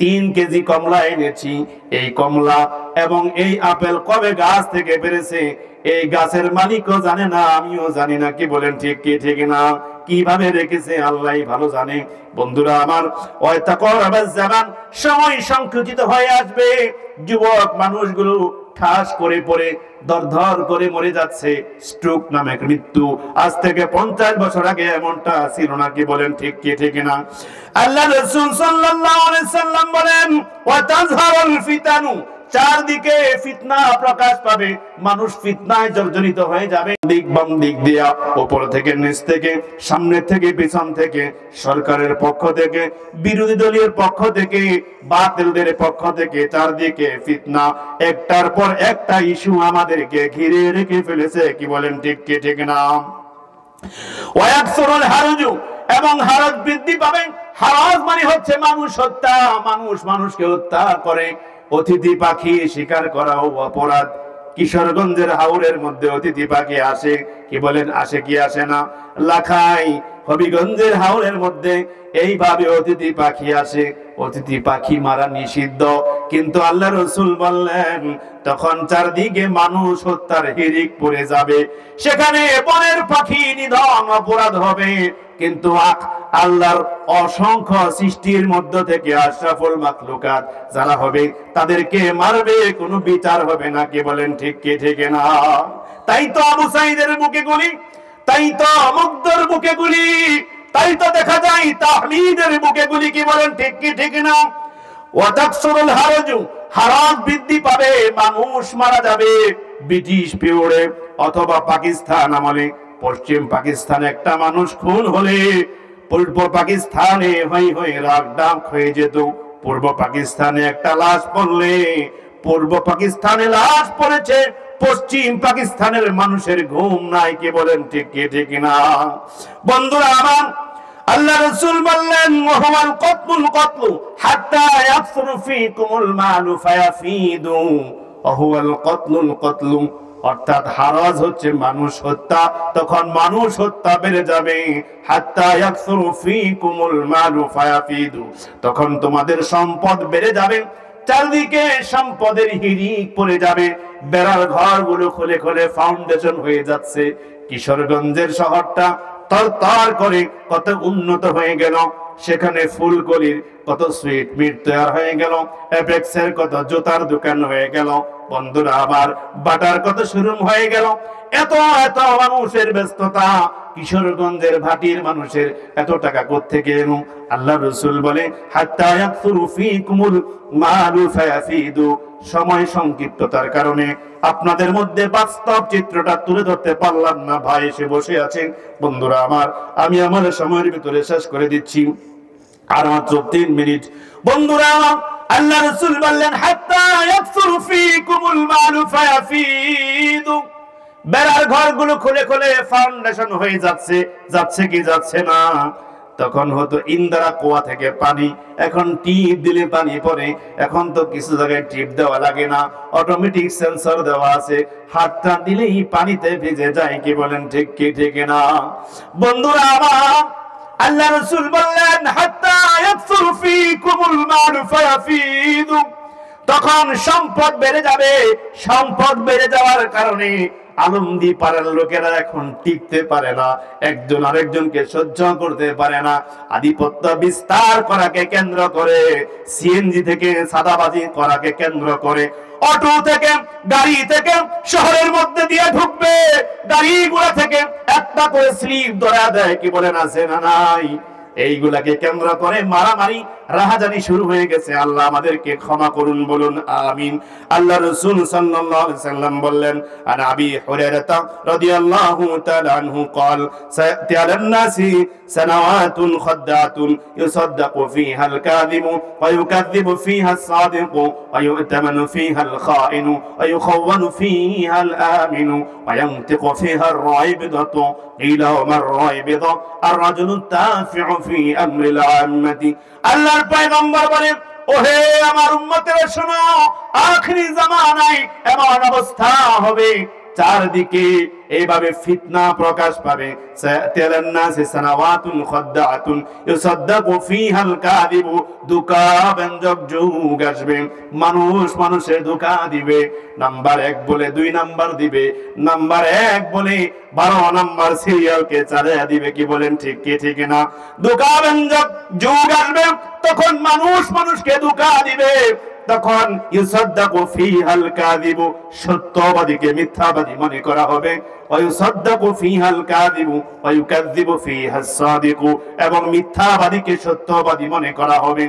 3 কেজি কমলা এনেছি। এই কমলা এবং এই আপেল কবে গাছ থেকে বেড়েছে এই গাছের মালিকও জানে না, আমিও জানি না। কি বলেন ঠিক কি ঠিক না? কিভাবে রেখেছে আল্লাহই ভালো জানে। বন্ধুরা আমার, ওয়া তাকারাবাজ জামান, সময় সংকুচিত হয়ে আসবে। যুবক মানুষগুলো ঠাস করে পড়ে দরদর করে মরে যাচ্ছে। স্ট্রোক নামে মৃত্যু। আজ থেকে 50 বছর আগে এমনটা ছিল না। কি বলেন ঠিক কি ঠিক না? আল্লাহ রাসূল সাল্লাল্লাহু আলাইহি সাল্লাম বলেন, ওয়া তাযহারুল ফিতানু, চারদিকে ফিতনা প্রকাশ পাবে। মানুষ ফিতনায় জর্জরিত হয়ে যাবে। দিক বাম দিক দিয়া, উপর থেকে নিচ থেকে, সামনে থেকে পিছন থেকে, সরকারের পক্ষ থেকে, বিরোধী দলের পক্ষ থেকে, বাতিলদের পক্ষ থেকে, চারদিকে ফিতনা। একটার পর একটা ইস্যু আমাদেরকে ঘিরে রেখে ফেলেছে। কি বলেন ঠিক কি ঠিক না? ওয়ায়াকসুরুল হারজু, এবং হারজ বৃদ্ধি পাবে। হারজ মানে হচ্ছে মানুষ হত্যা, মানুষ মানুষকে হত্যা করে। অতিথি পাখি শিকার করাও অপরাধ। কিশোরগঞ্জের হাওরের মধ্যে অতিথি পাখি আসে, কি বলেন, আসে কি আসে না? লাখাই হবিগঞ্জের হাওরের মধ্যে এইভাবে অতিথি পাখি আসে। অতিথি পাখি মারা নিষিদ্ধ, কিন্তু আল্লাহ রাসূল বললেন তখন চারদিকে মানুষ হত্যার হিড়িক পড়ে যাবে। সেখানে বনের পাখি নিধন অপরাধ হবে, কিন্তু আল্লাহর অসংখ্য সৃষ্টির মধ্য থেকে আশরাফুল মাখলুকাত যারা হবে তাদেরকে মারবে, কোনো বিচার হবে না। কি বলেন, ঠিক কি ঠিক না? তাই তো আবু সাঈদের বুকে গুলি, তাই তো মুগ্ধর বুকে গুলি, তাই তো দেখা যায় তাহমিদের বুকে গুলি। কি বলেন, ঠিক কি ঠিক না? ওয়াতাকসুরুল হারজু, হারাজ বৃদ্ধি পাবে, মানুষ মারা যাবে। ব্রিটিশ পিরিয়ডে অথবা পাকিস্তান আমলে পশ্চিম পাকিস্তানে একটা মানুষ খুন হলে পূর্ব পাকিস্তানে হই হই রাগ ডাক হয়ে যেত। পূর্ব পাকিস্তানে একটা লাশ পড়লে, পূর্ব পাকিস্তানে লাশ পড়েছে, পশ্চিম পাকিস্তানের মানুষের ঘুম নাই। কি বলেন, ঠিক কি ঠিক না? বন্ধুরা আমার, আল্লাহ রাসূল বললেন ওয়াহুয়াল কতলুল কতলু হাত্তা ইয়াকসুরু ফীকুমুল মালু ফায়াফিদু। ওয়াহুয়াল কতলুল কতলু, অর্থাৎ হারাজ হচ্ছে মানুষ হত্যা, তখন মানুষ হত্যা বেড়ে যাবে। হাত্তা ইয়াকসুরু ফীকুমুল মালু ফায়াফিদু, তখন তোমাদের সম্পদ বেড়ে যাবে, চারদিকে সম্পদের হিড়িক পড়ে যাবে। বেড়ার ঘরগুলো খুলে খুলে ফাউন্ডেশন হয়ে যাচ্ছে। কিশোরগঞ্জের শহরটা তরতর করে কত উন্নত হয়ে গেল। সেখানে ফুলকলির কত সুইট মিট তৈরি হয়ে গেল, এপেক্সের কত জুতার দোকান হয়ে গেল। বন্ধুরা আবার বাটার কত শোরুম হয়ে গেল। এত এত মানুষের ব্যস্ততা, কিশোরগঞ্জের ভাটির মানুষের এত টাকা কোত্থেকে এলো? আল্লাহ রাসূল বলে হাত্তা ইয়াকসুরু ফীকুমুল মালু ফায়াফিদু। সময় সংক্ষিপ্ততার কারণে আপনাদের মধ্যে বাস্তব চিত্রটা তুলে ধরতে পারলাম না। ভাই এসে বসে আছেন। বন্ধুরা আমার, আমি আমার সময়ের ভিতরে শেষ করে দিচ্ছি, আর মাত্র 3 মিনিট। বন্ধুরা আমার, আল্লাহ রাসূল বললেন হাত্তা ইয়াকসুরু ফীকুমুল মালু ফায়াফিদু। বেড়ার ঘরগুলো খুলে খুলে ফাউন্ডেশন হয়ে যাচ্ছে, যাচ্ছে কি যাচ্ছে না? তখন হতো ইন্দারা কুয়া থেকে পানি, এখন টিপ দিলে পানি পড়ে। এখন তো কিছু জায়গায় টিপ দেওয়া লাগে না, অটোমেটিক সেন্সর দেওয়া আছে, হাতটা দিলেই পানিতে ভিজে যায়। কি বলেন, ঠিক কি ঠিক না? বন্ধুরা আমার, আল্লাহ রাসূল বললেন হাত্তা ইয়াকসুরু ফীকুমুল মালু ফায়াফিদু, তখন সম্পদ বেড়ে যাবে। সম্পদ বেড়ে যাওয়ার কারণে আলমদি পাড়ার লোকেরা এখন টিকতে পারে না, একজন আরেকজনকে সহ্য করতে পারে না। আধিপত্য বিস্তার করাকে কেন্দ্র করে, সিএনজি থেকে সাদাবাজি করাকে কেন্দ্র করে, অটো থেকে গাড়ি থেকে শহরের মধ্যে দিয়ে ঢুকবে, গাড়িগুলা থেকে একটা করে স্লিপ ধরা দেয়। কি বলেন, আছে না নাই? এইগুলাকে কেন্দ্র করে মারামারি রাহাজানি শুরু হয়ে গেছে। আল্লাহ আমাদেরকে ক্ষমা করুন, বলুন আমিন। আল্লাহ রাসূল সাল্লাল্লাহু আলাইহি সাল্লাম বললেন, আন আবি হুরায়রা রাদিয়াল্লাহু তাআলা আনহু قال سيأتي على الناس سنوات خدعة يصدق فيها الكاذب ويكذب فيها الصادق ويؤتمن فيها الخائن ويخون فيها الآمن وينطق فيها الرائبضة قيل وما الرائبضة الرجل التافع في أمر العامة। আল্লাহর পয়গম্বর বলেন, ওহে আমার উম্মতেরা শোনো, আখিরি জামানায় এমন অবস্থা হবে, চারদিকে এইভাবে ফিতনা প্রকাশ পাবে। সায়াতিয়ালান নাসি সানাওয়াতুন খাদ্দাআতুন ইউসাদ্দাকু ফীহাল কাযিবু, ধোঁকা ব্যঞ্জক যুগ আসবে, মানুষ মানুষের ধোঁকা দিবে। নাম্বার 1 বলে 2 নাম্বার দিবে, নাম্বার 1 বলে 12 নাম্বার সিরিয়ালকে চালিয়ে দিবে। কি বলেন, ঠিক কি ঠিক না? ধোঁকা ব্যঞ্জক যুগ আসবে, তখন মানুষ মানুষকে ধোঁকা দিবে। তখন ইউসাদ্দাকু ফীহাল কাযিবু, সত্যবাদীকে মিথ্যাবাদী মনে করা হবে। ওয়ায়ুসাদ্দাকু ফীহাল কাযিবু ওয়া ইউকাযযিবু ফীহাস সাদিকু, এবং মিথ্যাবাদীকে সত্যবাদী মনে করা হবে।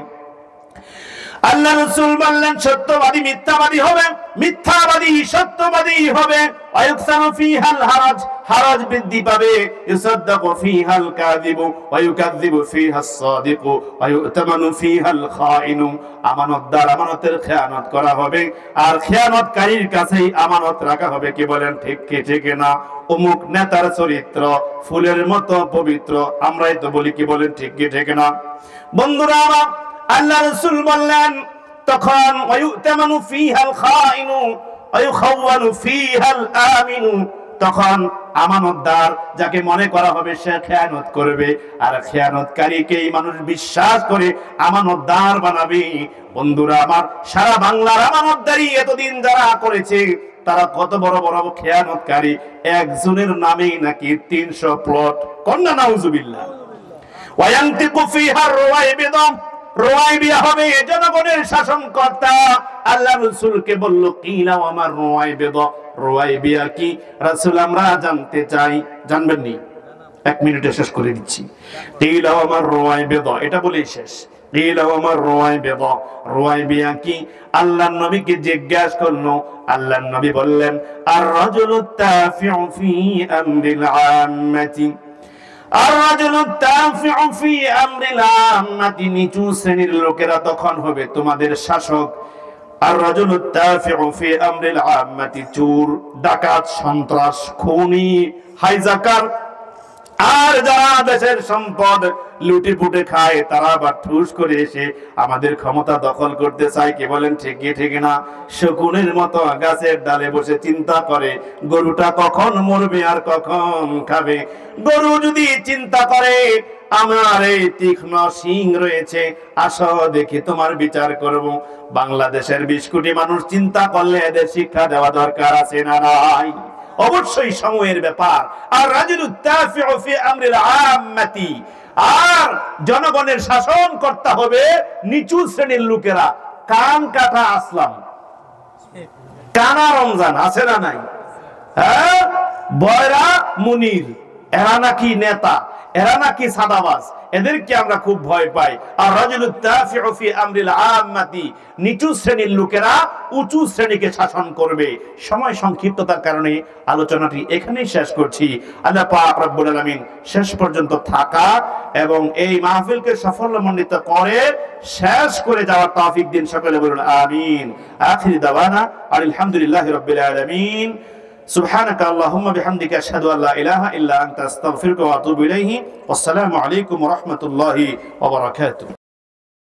আল্লাহ রাসূল বললেন সত্যবাদী মিথ্যাবাদী হবে, মিথ্যাবাদী সত্যবাদী হবে। ওয়ায়ুকসারু ফিহাল হারাজ, হারাজ বৃদ্ধি পাবে। ইউসাদ্দাকু ফিহাল কাযিবু ওয়া ইউকাযযিবু ফিহাস সাদিকু ওয়া ইউতামানু ফিহাল খাইনু। আমানতদার আমানতের খেয়ানত করা হবে, আর খেয়ানতকারীর কাছেই আমানত রাখা হবে। কি বলেন ঠিক কি ঠিক না? অমুক নেতার চরিত্র ফুলের মতো পবিত্র, আমরাই তো বলি। কি বলেন ঠিক কি ঠিক না? বন্ধুরা আমার, আল্লাহ রাসূল বললেন তখন ওয়ায়ুতামানু ফিহাল খাইনু ওয়া ইউখাওয়ানু ফিহাল আমিনু। তখন আমানতদার যাকে মনে করা হবে সে খেয়ানত করবে, আর খেয়ানতকারীকেই মানুষ বিশ্বাস করে আমানতদার বানাবে। বন্ধুরা আমার, সারা বাংলার আমানতদারি এতদিন যারা করেছে তারা কত বড় বড় খেয়ানতকারী, একজনের নামেই নাকি 300 প্লট। কন্যা নাউজুবিল্লাহ। ওয়ায়ান্তিকু ফিহা রওয়াইবিদা, রওয়াইবিয়া হবে জনগণের শাসনকর্তা। আল্লাহ রাসূলকে বলল কিলা আমার রওয়াইবিদা, রওয়াইবিয়া কি? রাসূল আমরা জানতে চাই। জানবেন নি? 1 মিনিটে শেষ করে দিচ্ছি। কিলা আমার রওয়াইবিদা, এটা বলেই শেষ। কিলা আমার রওয়াইবিদা, রওয়াইবিয়া কি? আল্লাহর নবীকে জিজ্ঞাসা করলো। আল্লাহর নবী বললেন আর রাজুলু তাফিউ ফি আমরিল আম্মাতি, আর রাজুলু তাফিউ ফি আমরিল আম্মাতি, নিচু শ্রেণীর লোকেরা তখন হবে তোমাদের শাসক। আর রাজুলু তাফিউ ফি আমরিল আম্মাতি, চোর, ডাকাত, সন্ত্রাস, খুনি, হাইজাকার, আর যারা দেশের সম্পদ লুটে পুটে খায় তারা আবার ঠুস করে এসে আমাদের ক্ষমতা দখল করতে চায়। কি বলেন ঠিক কি ঠিক না? শকুনের মতো গাছের ডালে বসে চিন্তা করে গরুটা কখন মরবে আর কখন খাবে। গরু যদি চিন্তা করে আমার এই তীক্ষ্ণ শিং রয়েছে, আসো দেখি তোমার বিচার করব। বাংলাদেশের 20 কোটি মানুষ চিন্তা করলে এদের শিক্ষা দেওয়া দরকার আছে না নাই? অবশ্যই সময়ের ব্যাপার। আর রাজুলু তাফিউ ফি আমরিল আম্মাতি, আর জনগণের শাসন করতে হবে নিচু শ্রেণীর লোকেরা। কান কাটা আসলাম, কানা রমজান আছে না নাই? হ্যাঁ, বয়রা মুনির, এরা নাকি নেতা, এরা নাকি সাদাবাজ, এদেরকে আমরা খুব ভয় পাই। আর রাজুলু তাফিউ ফি আমরিল আম্মাতি, নিচু শ্রেণীর লোকেরা উঁচু শ্রেণীকে শাসন করবে। সময় সংক্ষিপ্ততার কারণে আলোচনাটি এখানেই শেষ করছি। আল্লাহ পাক রব্বুল আলামিন শেষ পর্যন্ত থাকা এবং এই মাহফিলকে সাফল্যমণ্ডিত করে শেষ করে যাওয়ার তৌফিক দিন। সকলে বলুন আমিন। আখির দাওয়ানা আলহামদুলিল্লাহি রাব্বিল আলামিন। سبحانك اللهم بحمدك أشهد أن لا إله إلا أنت أستغفرك وأتوب إليه والسلام عليكم ورحمة الله وبركاته.